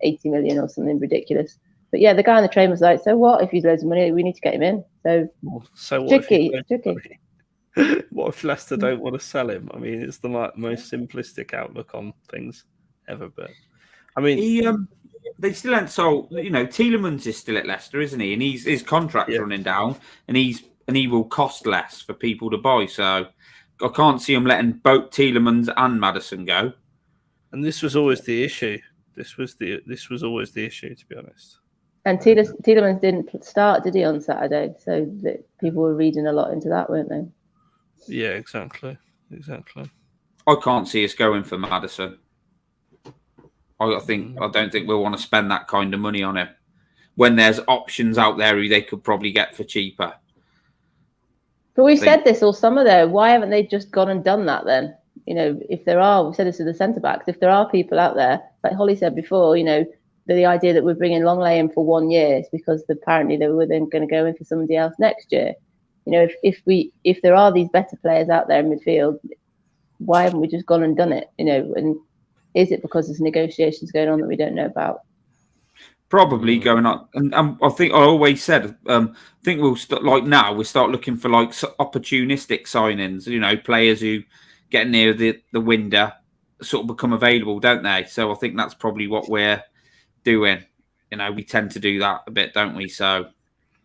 80 million or something ridiculous. But yeah, the guy on the train was like, so what if he's loads of money? We need to get him in. So what tricky. What if Leicester don't want to sell him? I mean, it's the most simplistic outlook on things ever. But I mean, they still haven't sold. Tielemans is still at Leicester, isn't he? And his contract's running down, and he will cost less for people to buy. So I can't see him letting both Tielemans and Maddison go. And this was always the issue. This was always the issue, to be honest. And Tielemans didn't start, did he, on Saturday? So people were reading a lot into that, weren't they? Yeah, exactly. I can't see us going for Maddison. I don't think we'll want to spend that kind of money on him when there's options out there who they could probably get for cheaper. But we've said this all summer, though. Why haven't they just gone and done that then? If there are, we said this to the centre backs, if there are people out there, like Holly said before, the idea that we're bringing Longley in for 1 year is because apparently they were then going to go in for somebody else next year. If there are these better players out there in midfield, why haven't we just gone and done it? And is it because there's negotiations going on that we don't know about? Probably going on, and I think I always said, I think we'll start looking for opportunistic signings. Players who get near the window sort of become available, don't they? So I think that's probably what we're doing. We tend to do that a bit, don't we? So.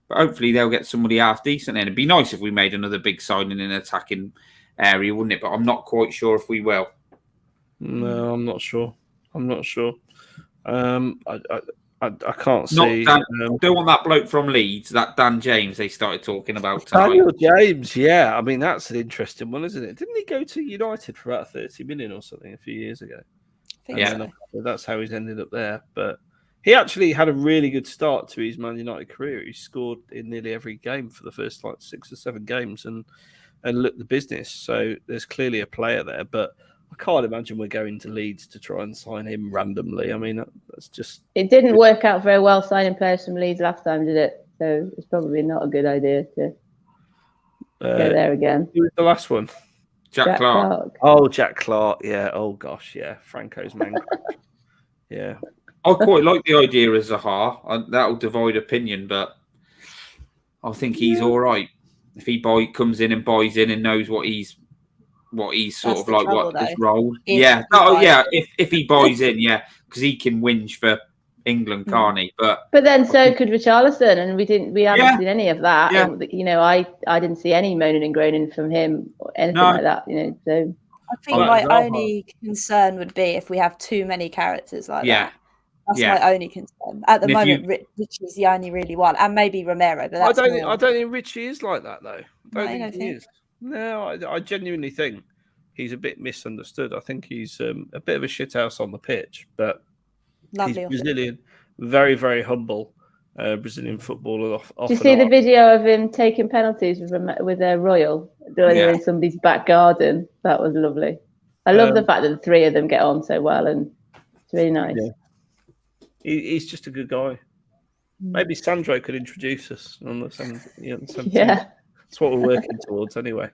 But hopefully they'll get somebody half decent in. It'd be nice if we made another big signing in an attacking area, wouldn't it? But I'm not quite sure if we will. No, I'm not sure. I can't see. Don't want that bloke from Leeds, that Dan James they started talking about tonight. Daniel James, yeah. I mean, that's an interesting one, isn't it? Didn't he go to United for about 30 million or something a few years ago? Yeah. That's how he's ended up there. But he actually had a really good start to his Man United career. He scored in nearly every game for the first 6 or 7 games and looked the business. So there's clearly a player there, but I can't imagine we're going to Leeds to try and sign him randomly. I mean, that's just... It didn't work out very well signing players from Leeds last time, did it? So it's probably not a good idea to go there again. Who was the last one? Jack Clark. Oh, Jack Clark. Yeah. Oh, gosh. Yeah. Franco's man. Yeah. I quite like the idea of Zaha. That'll divide opinion, but I think he's all right. If he comes in and buys in and knows what he's sort of like, what his role. Yeah. If he buys in, yeah, because he can whinge for England, can't he? But then so could Richarlison, and we haven't seen any of that. Yeah. I didn't see any moaning and groaning from him or anything like that. So I think my only concern would be if we have too many characters like that. That's my only concern. At the moment, Richie's the only really one, and maybe Romero. But that's I don't think Richie is like that, though. I don't think he is. No, I genuinely think he's a bit misunderstood. I think he's a bit of a shithouse on the pitch, but he's Brazilian, very, very humble Brazilian footballer. Did you see the video of him taking penalties with a Royal in somebody's back garden? That was lovely. I love the fact that the three of them get on so well, and it's really nice. Yeah. He's just a good guy. Maybe Sandro could introduce us on the same team. That's what we're working towards anyway.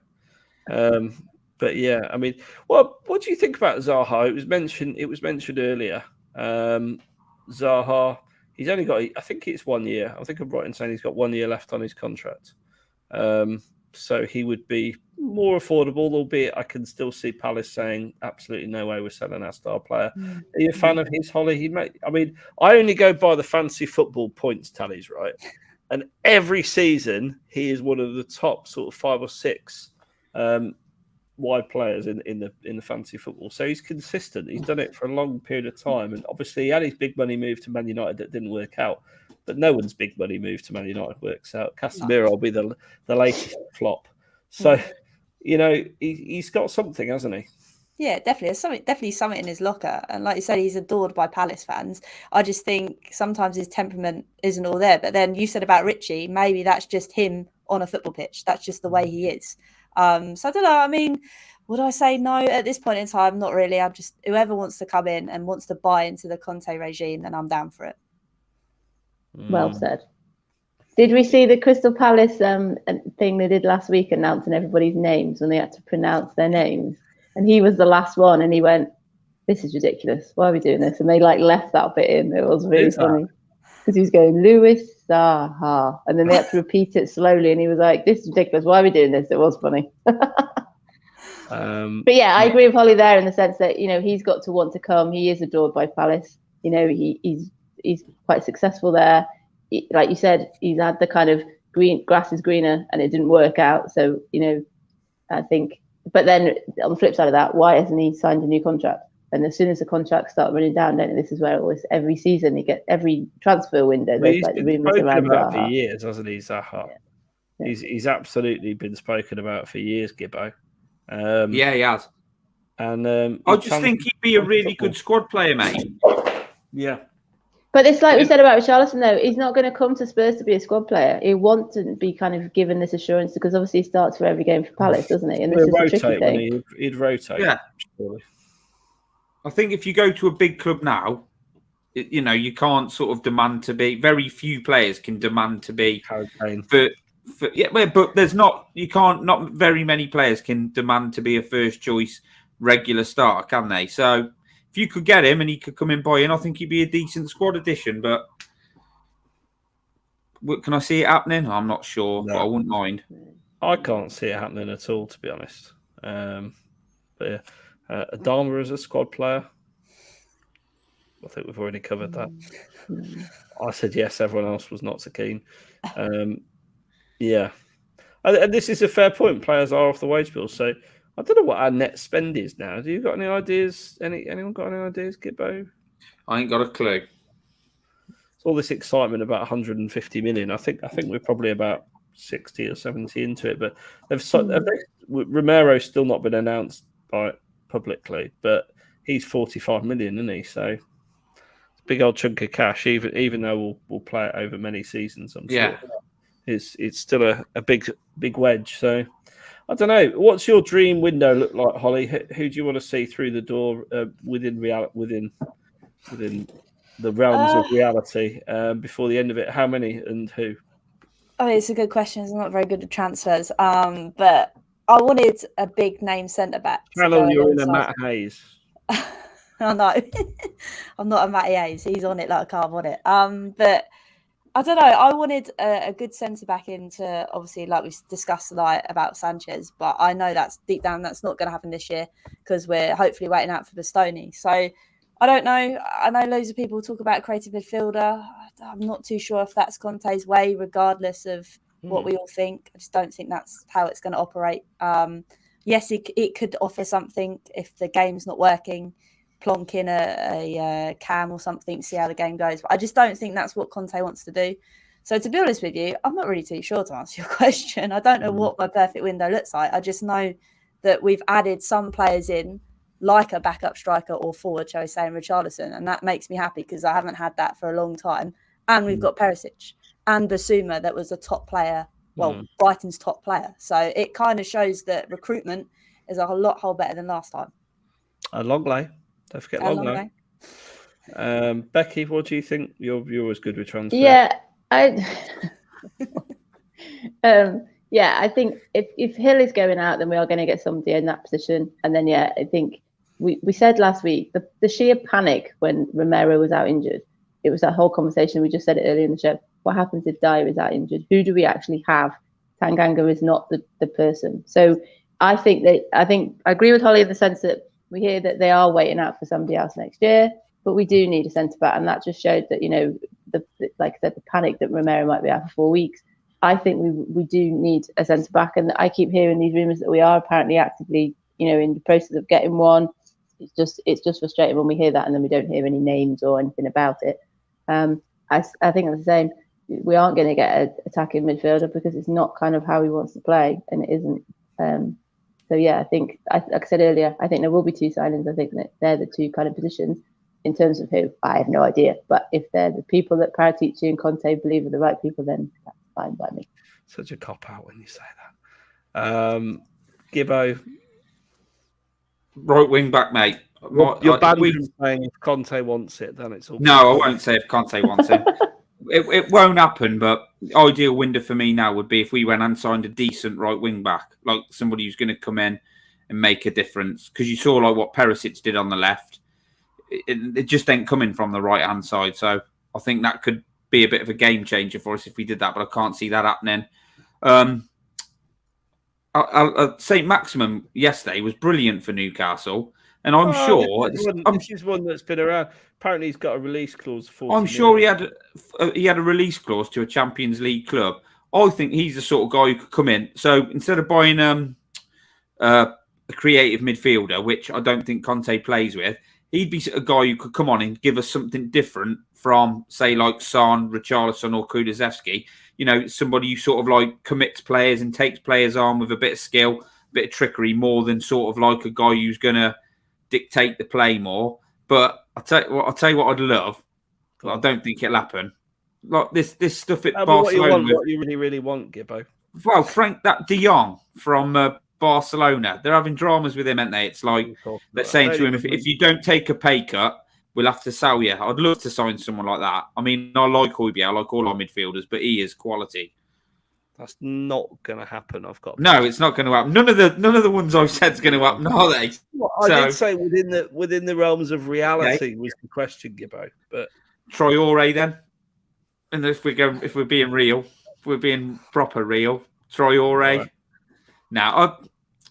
But yeah, I mean, what do you think about Zaha? It was mentioned earlier. Zaha, he's only got, I think it's 1 year. I think I'm right in saying he's got 1 year left on his contract. So he would be more affordable, albeit I can still see Palace saying absolutely no way we're selling our star player. Are you a fan of his, Holly? I only go by the fancy football points tallies, right? And every season he is one of the top sort of 5 or 6 wide players in the fantasy football. So he's consistent. He's done it for a long period of time. And obviously he had his big money move to Man United that didn't work out. But no one's big money move to Man United works out. Casemiro will be the latest flop. So, he's got something, hasn't he? Yeah, definitely. There's definitely something in his locker. And like you said, he's adored by Palace fans. I just think sometimes his temperament isn't all there. But then you said about Richie, maybe that's just him on a football pitch. That's just the way he is. So I don't know. I mean, would I say no at this point in time? Not really. I'm just, whoever wants to come in and wants to buy into the Conte regime, then I'm down for it. Well said. Did we see the Crystal Palace thing they did last week announcing everybody's names when they had to pronounce their names? And he was the last one, and he went, "This is ridiculous. Why are we doing this?" And they left that bit in. It was really funny because he was going Louis Zaha, and then they had to repeat it slowly, and he was like, "This is ridiculous. Why are we doing this?" It was funny. But yeah, I agree with Holly there in the sense that he's got to want to come. He is adored by Palace. He's quite successful there. Like you said, he's had the kind of grass is greener, and it didn't work out. So I think. But then on the flip side of that, why hasn't he signed a new contract? And as soon as the contracts start running down, this is where every season you get every transfer window. Well, he's been spoken about for years, hasn't he, Zaha? Yeah. He's absolutely been spoken about for years, Gibbo. Yeah, he has. And I just think he'd be a really good squad player, mate. Yeah. But it's like we said about Richarlison, though. He's not going to come to Spurs to be a squad player. He wants to be kind of given this assurance because obviously he starts for every game for Palace, doesn't he? And this is the tricky thing. He'd rotate. Yeah. Surely. I think if you go to a big club now, you can't sort of demand to be. Very few players can demand to be. But there's not. You can't. Not very many players can demand to be a first choice regular starter, can they? So. If you could get him and he could come in buy-in, I think he'd be a decent squad addition. But can I see it happening? I'm not sure, but I wouldn't mind. I can't see it happening at all, to be honest. But yeah, Adama as a squad player, I think we've already covered that. I said yes, everyone else was not so keen. Yeah. And this is a fair point. Players are off the wage bill, so... I don't know what our net spend is now. Do you got any ideas? Anyone got any ideas, Gibbo? I ain't got a clue. It's all this excitement about 150 million. I think we're probably about 60 or 70 into it. But Romero's still not been announced publicly, but he's 45 million, isn't he? So it's a big old chunk of cash. Even though we'll play it over many seasons, I'm sure. It's still a big wedge. So. I don't know. What's your dream window look like, Holly? Who do you want to see through the door within the realms of reality before the end of it? How many and who? Oh, it's a good question. I'm not very good at transfers. But I wanted a big name centre back. Channel, you're in a Matt Hayes. I know. I'm not a Matty Hayes. He's on it like a carb on it. But. I don't know. I wanted a good centre back into, obviously, like we discussed tonight about Sanchez, but I know that's deep down that's not going to happen this year because we're hopefully waiting out for Bastoni. So I don't know. I know loads of people talk about a creative midfielder. I'm not too sure if that's Conte's way, regardless of what we all think. I just don't think that's how it's going to operate. Yes, it could offer something if the game's not working. plonk in a cam or something, see how the game goes. But I just don't think that's what Conte wants to do. So to be honest with you, I'm not really too sure to answer your question. I don't know what my perfect window looks like. I just know that we've added some players in, like a backup striker or forward, shall we say, in Richarlison. And that makes me happy because I haven't had that for a long time. And we've got Perisic and Basuma, that was a top player, Brighton's top player. So it kind of shows that recruitment is a whole better than last time. A long way. Don't forget long way. Becky, what do you think? You're always good with transfer. Yeah, I think if Hill is going out, then we are going to get somebody in that position. And then, I think we said last week, the sheer panic when Romero was out injured, it was that whole conversation. We just said it earlier in the show. What happens if Dyer is out injured? Who do we actually have? Tanganga is not the person. So I agree with Holly in the sense that we hear that they are waiting out for somebody else next year, but we do need a centre back, and that just showed that like I said, the panic that Romero might be out for 4 weeks. I think we do need a centre back, and I keep hearing these rumours that we are apparently actively in the process of getting one. It's just frustrating when we hear that and then we don't hear any names or anything about it. I think I'm the same. We aren't going to get an attacking midfielder because it's not kind of how he wants to play, and it isn't. I think, like I said earlier, I think there will be two signings. I think that they're the two kind of positions. In terms of who, I have no idea. But if they're the people that Paratici and Conte believe are the right people, then that's fine by me. Such a cop-out when you say that. Gibbo. Right wing back, mate. You're banned from saying if Conte wants it, then it's all... No, I won't say if Conte wants it. It won't happen, but the ideal window for me now would be if we went and signed a decent right wing back, like somebody who's going to come in and make a difference. Because you saw like what Perisic did on the left. It just ain't coming from the right hand side. So I think that could be a bit of a game changer for us if we did that, but I can't see that happening. St. Maximum yesterday was brilliant for Newcastle, and I'm sure this is one that's been around. Apparently, he's got a release clause. I'm sure he had a release clause to a Champions League club. I think he's the sort of guy who could come in. So instead of buying a creative midfielder, which I don't think Conte plays with, he'd be a guy who could come on and give us something different from, say, like Son, Richarlison or Kulusevski. Somebody who sort of like commits players and takes players on with a bit of skill, a bit of trickery, more than sort of like a guy who's going to dictate the play more. But I'll tell you what I'd love. But I don't think it'll happen. Like this stuff at Barcelona. What you really want, Gibbo? Well, Frank, that De Jong from Barcelona, they're having dramas with him, aren't they? It's like they're saying to him, if you don't take a pay cut, we'll have to sell you. I'd love to sign someone like that. I mean, I like Højbjerg, I like all our midfielders, but he is quality. That's not going to happen. No, it's not going to happen. None of the ones I've said is going to happen, are they? Well, I did say within the realms of reality was the question, Gibbo. But Traore then, and if we're being real, if we're being proper real, Traore. Right. Now,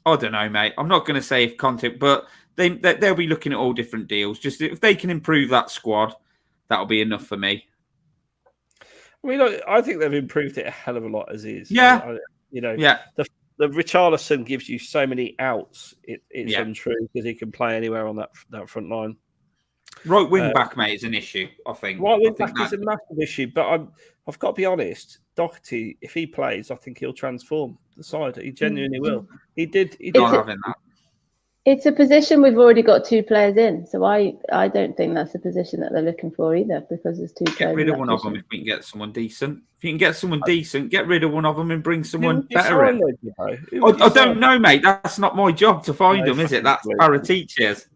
I don't know, mate. I'm not going to say if Conte, but they'll be looking at all different deals. Just if they can improve that squad, that'll be enough for me. I mean, I think they've improved it a hell of a lot as is. Yeah. The Richarlison gives you so many outs. It's untrue because he can play anywhere on that front line. Right wing back, mate, is an issue, I think. Right wing back is a massive issue, but I've got to be honest. Doherty, if he plays, I think he'll transform the side. He genuinely will. He did. Not having that. It's a position we've already got two players in, so I don't think that's a position that they're looking for either, because there's two players. Get rid of one of them if we can get someone decent. If you can get someone decent, get rid of one of them and bring someone better in. I don't know, mate. That's not my job to find them, is it? That's Paratici's.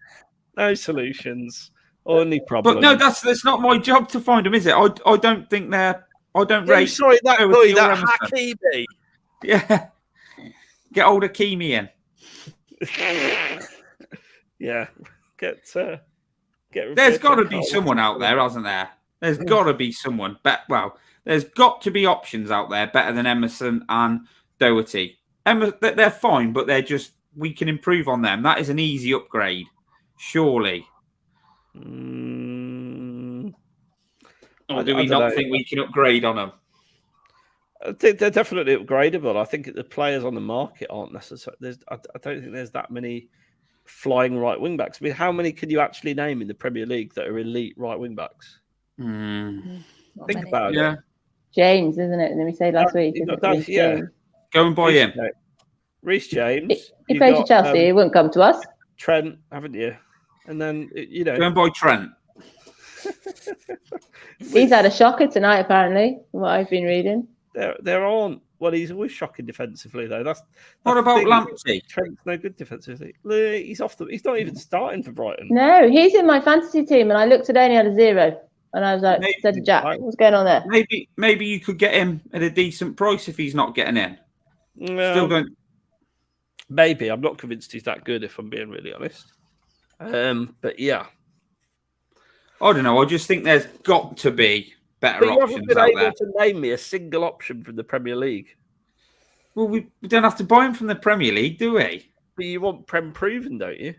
No solutions, only problems. But no, that's not my job to find them, is it? I don't think they're. I don't rate. Sorry, that Hakimi. Yeah, get old Hakimi in. Yeah, get. There's got to be someone out there, hasn't there? There's got to be someone. There's got to be options out there better than Emerson and Doherty. They're fine, but they're just, we can improve on them. That is an easy upgrade, surely. Or do we not think we can upgrade on them? I think they're definitely upgradable. I think the players on the market aren't necessary. I don't think there's that many flying right wing backs. I mean, how many can you actually name in the Premier League that are elite right wing backs? Think about it. James, isn't it? And then we say last week, you've isn't got it? that, Reece yeah. James. Go and buy him. Reece James. He plays for Chelsea. He wouldn't come to us. Trent, haven't you? And then, you know. Go and buy Trent. He's had a shocker tonight, apparently, from what I've been reading. There aren't. Well, he's always shocking defensively, though. That's what about Lamptey? Trent's no good defensively. He's off the. He's not even starting for Brighton. No, he's in my fantasy team, and I looked today and he had a 0. And I was like, said to Jack, what's going on there? Maybe you could get him at a decent price if he's not getting in. Still don't. Maybe. I'm not convinced he's that good, if I'm being really honest. But yeah. I don't know. I just think there's got to be better options out there. You haven't been able to name me a single option from the Premier League. Well, we don't have to buy him from the Premier League, do we? But you want Prem proven, don't you?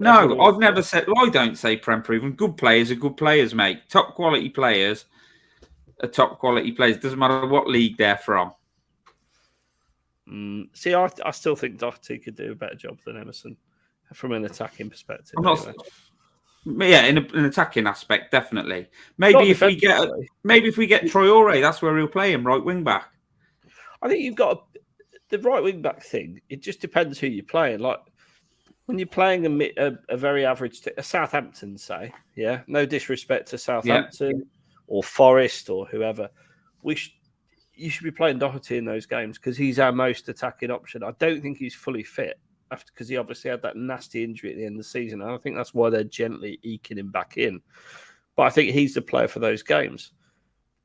No, I've never said. Well, I don't say Prem proven. Good players are good players, mate. Top quality players are top quality players. Doesn't matter what league they're from. See, I still think Doherty could do a better job than Emerson from an attacking perspective. Yeah, in an attacking aspect, definitely. Maybe if we get Traore, that's where he'll play him, right wing back. I think you've got the right wing back thing. It just depends who you're playing. Like when you're playing a very average, a Southampton, say, yeah, no disrespect to Southampton or Forest or whoever, you should be playing Doherty in those games because he's our most attacking option. I don't think he's fully fit because he obviously had that nasty injury at the end of the season. And I think that's why they're gently eking him back in. But I think he's the player for those games.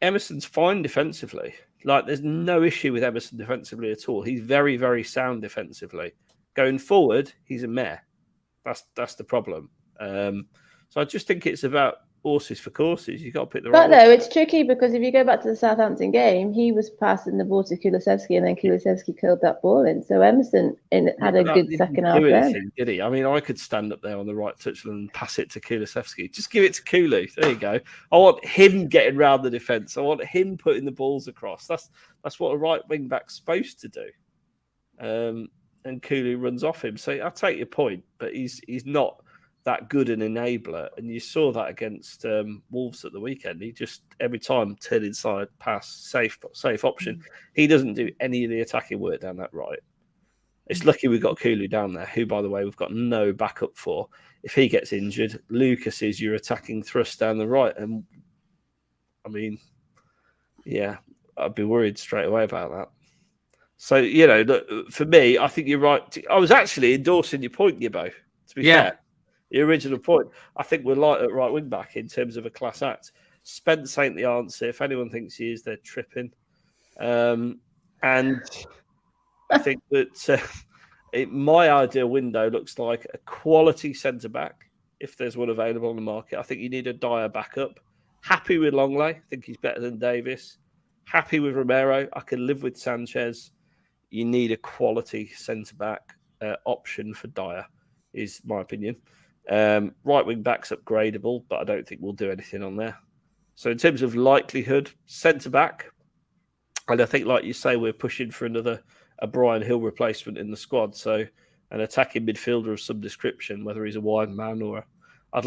Emerson's fine defensively. Like, there's no issue with Emerson defensively at all. He's very, very sound defensively. Going forward, he's a meh. That's the problem. So I just think it's about horses for courses. You've got to pick the right one. But no, it's tricky because if you go back to the Southampton game, he was passing the ball to Kulusevski and then Kulusevski curled that ball in. So Emerson had a good second half then. Did he? I mean, I could stand up there on the right touchline and pass it to Kulusevski. Just give it to Kulu. There you go. I want him getting round the defence. I want him putting the balls across. That's what a right wing back's supposed to do. And Kulu runs off him. So I take your point, but he's not that good an enabler, and you saw that against Wolves at the weekend. He just every time turn inside, pass, safe option. He doesn't do any of the attacking work down that right. It's lucky we've got Kulu down there, who, by the way, we've got no backup for. If he gets injured, Lucas is your attacking thrust down the right, and I mean, yeah, I'd be worried straight away about that. So look, for me, I think you're right. I was actually endorsing your point, Gibbo. To be fair. The original point, I think we're light at right wing back in terms of a class act. Spence ain't the answer. If anyone thinks he is, they're tripping. And I think that my ideal window looks like a quality centre back, if there's one available on the market. I think you need a Dyer backup. Happy with Longley. I think he's better than Davis. Happy with Romero. I can live with Sanchez. You need a quality centre back option for Dyer, is my opinion. Right wing back's upgradable, but I don't think we'll do anything on there. So in terms of likelihood, centre back, and I think, like you say, we're pushing for a Brian Hill replacement in the squad. So an attacking midfielder of some description, whether he's a wide man or I'd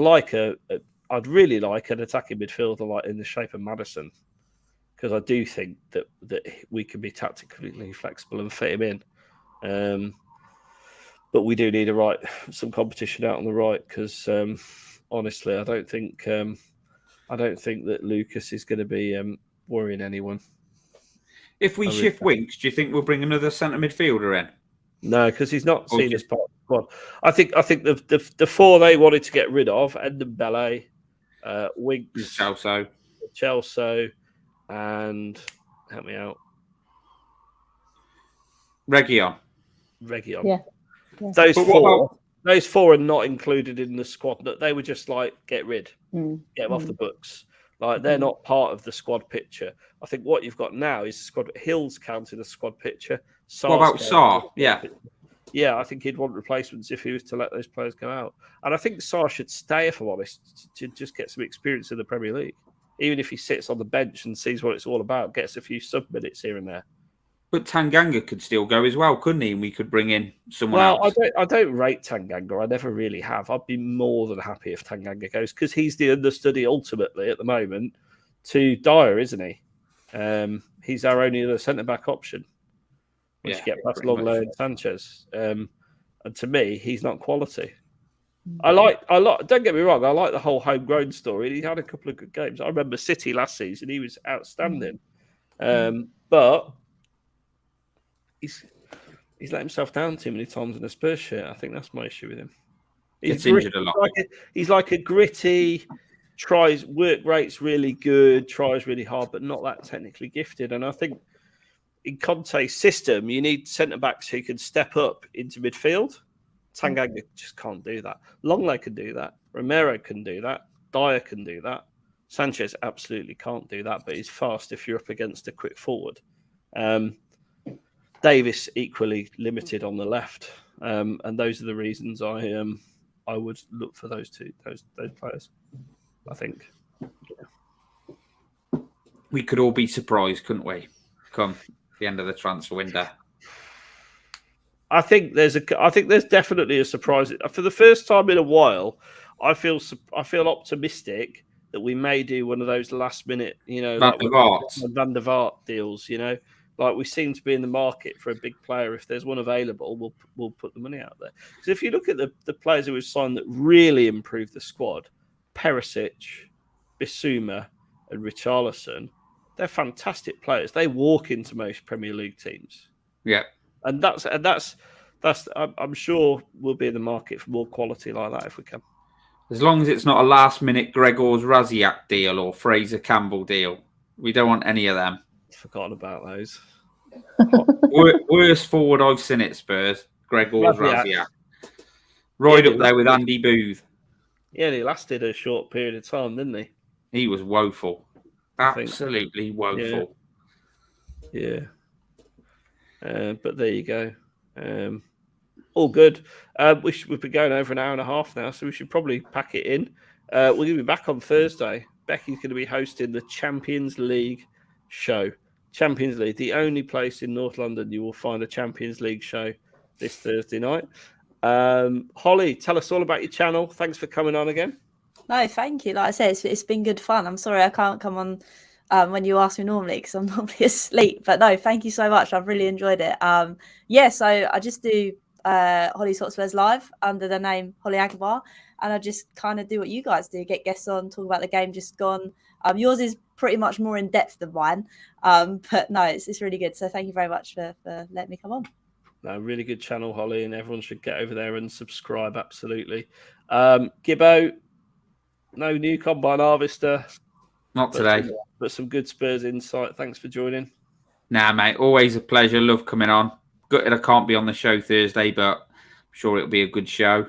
really like an attacking midfielder like in the shape of Maddison, because I do think that we can be tactically flexible and fit him in. But we do need some competition out on the right because honestly, I don't think that Lucas is going to be worrying anyone. If we shift wings, do you think we'll bring another centre midfielder in? No, because he's not seen as part of the squad. I think the four they wanted to get rid of: Ndombele, Winks, Chelsea, and help me out, Reguilon. Yeah. Those four are not included in the squad. That they were just like get them off the books. Like they're not part of the squad picture. I think what you've got now is squad. Hill's counted as squad picture. What about Sarr? Yeah, I think he'd want replacements if he was to let those players go out. And I think Sarr should stay, if I'm honest, to just get some experience in the Premier League. Even if he sits on the bench and sees what it's all about, gets a few sub minutes here and there. But Tanganga could still go as well, couldn't he? And we could bring in someone Well, else. I don't rate Tanganga. I never really have. I'd be more than happy if Tanganga goes because he's the understudy ultimately at the moment to Dyer, isn't he? He's our only other centre back option. Once you get past Longlow and Sanchez, and to me, he's not quality. I like. Don't get me wrong. I like the whole homegrown story. He had a couple of good games. I remember City last season. He was outstanding, but he's let himself down too many times in the Spurs shirt. I think that's my issue with him. Gets injured a lot. He's like a gritty, work rate's really good, tries really hard, but not that technically gifted. And I think in Conte's system, you need centre backs who can step up into midfield. Tanganga just can't do that. Longley can do that. Romero can do that. Dyer can do that. Sanchez absolutely can't do that, but he's fast if you're up against a quick forward. Davis equally limited on the left, and those are the reasons I would look for those players. I think we could all be surprised, couldn't we? Come the end of the transfer window. I think there's definitely a surprise for the first time in a while. I feel optimistic that we may do one of those last minute, Van der Vaart deals. Like we seem to be in the market for a big player. If there's one available, we'll put the money out there. Because if you look at the players who we've signed that really improved the squad, Perisic, Bissouma, and Richarlison, they're fantastic players. They walk into most Premier League teams. Yeah. And that's I'm sure we'll be in the market for more quality like that if we can. As long as it's not a last-minute Gregor's Raziak deal or Fraser Campbell deal, we don't want any of them. Forgotten about those. Worst forward I've seen at Spurs, Gregor's Raziak. Right up there with Andy Booth. Yeah, he lasted a short period of time, didn't he? He was woeful. Absolutely woeful. Yeah. But there you go. All good. We've been going over an hour and a half now, so we should probably pack it in. We're going to be back on Thursday. Becky's going to be hosting the Champions League show. Champions League, the only place in North London you will find a Champions League show this Thursday night. Holly, tell us all about your channel. Thanks for coming on again. No, thank you. Like I said, it's been good fun. I'm sorry I can't come on when you ask me normally because I'm normally asleep. But no, thank you so much. I've really enjoyed it. So I just do Holly's Hotspurs live under the name Holly Agabar, and I just kind of do what you guys do, get guests on, talk about the game just gone. Yours is pretty much more in depth than mine, but no, it's really good. So thank you very much for letting me come on. No, really good channel, Holly, and everyone should get over there and subscribe. Absolutely. Gibbo, no new combine harvester. Not today. But some good Spurs insight. Thanks for joining. Nah, mate. Always a pleasure. Love coming on. Gutted I can't be on the show Thursday, but I'm sure it'll be a good show.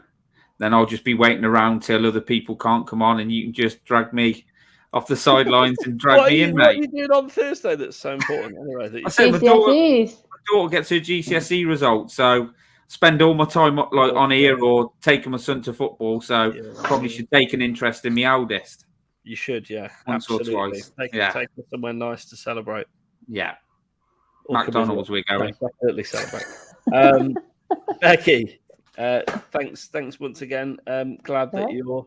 Then I'll just be waiting around till other people can't come on and you can just drag me off the sidelines and drag me in, mate. What are you doing on Thursday that's so important? Anyway, I said my daughter gets her GCSE results, so spend all my time on here or taking my son to football, so probably should take an interest in my eldest. You should, yeah. Once or twice. Take her somewhere nice to celebrate. Yeah. McDonald's we're going. Definitely celebrate. Becky, thanks once again. Glad that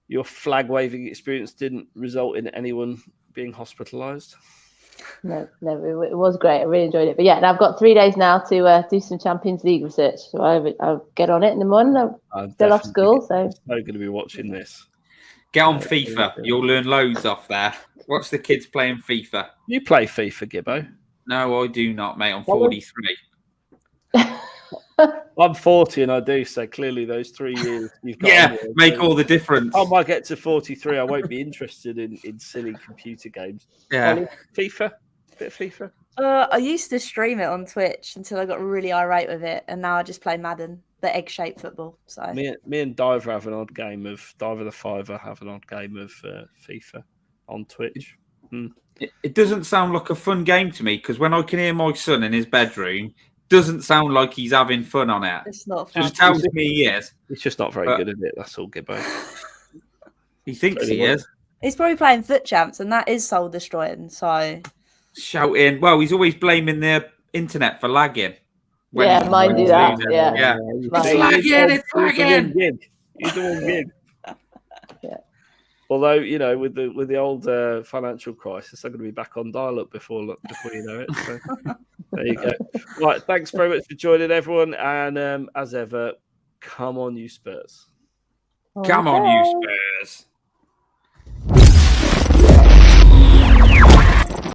your flag waving experience didn't result in anyone being hospitalised. No, it was great. I really enjoyed it. But yeah, and I've got 3 days now to do some Champions League research. So I'll get on it in the morning. I'm still off school, so going to be watching this. Get on FIFA. You'll learn loads off there. Watch the kids playing FIFA. You play FIFA, Gibbo? No, I do not, mate. I'm 43. I'm 40 and I do, so clearly those 3 years you've got make all the difference. I might get to 43. I won't be interested in silly computer games. Yeah. FIFA? Bit of FIFA? I used to stream it on Twitch until I got really irate with it, and now I just play Madden, the egg-shaped football. So me and Diver have an odd game of Diver the Fiver have an odd game of FIFA on Twitch. It doesn't sound like a fun game to me because when I can hear my son in his bedroom, doesn't sound like he's having fun on it. It's not fun. Just tells me he is. He's just not very good at it. That's all, Gibbo. He thinks he is. He's probably playing foot champs, and that is soul destroying. So shouting. Well, he's always blaming the internet for lagging. Yeah, mine do that. Yeah. Yeah. Right. It's lagging. It's lagging. You're the one gig. Yeah. Although, you know, with the old financial crisis, I'm going to be back on dial-up before you know it. So there you go. Right, thanks very much for joining, everyone. And as ever, come on, you Spurs. Come on, you Spurs.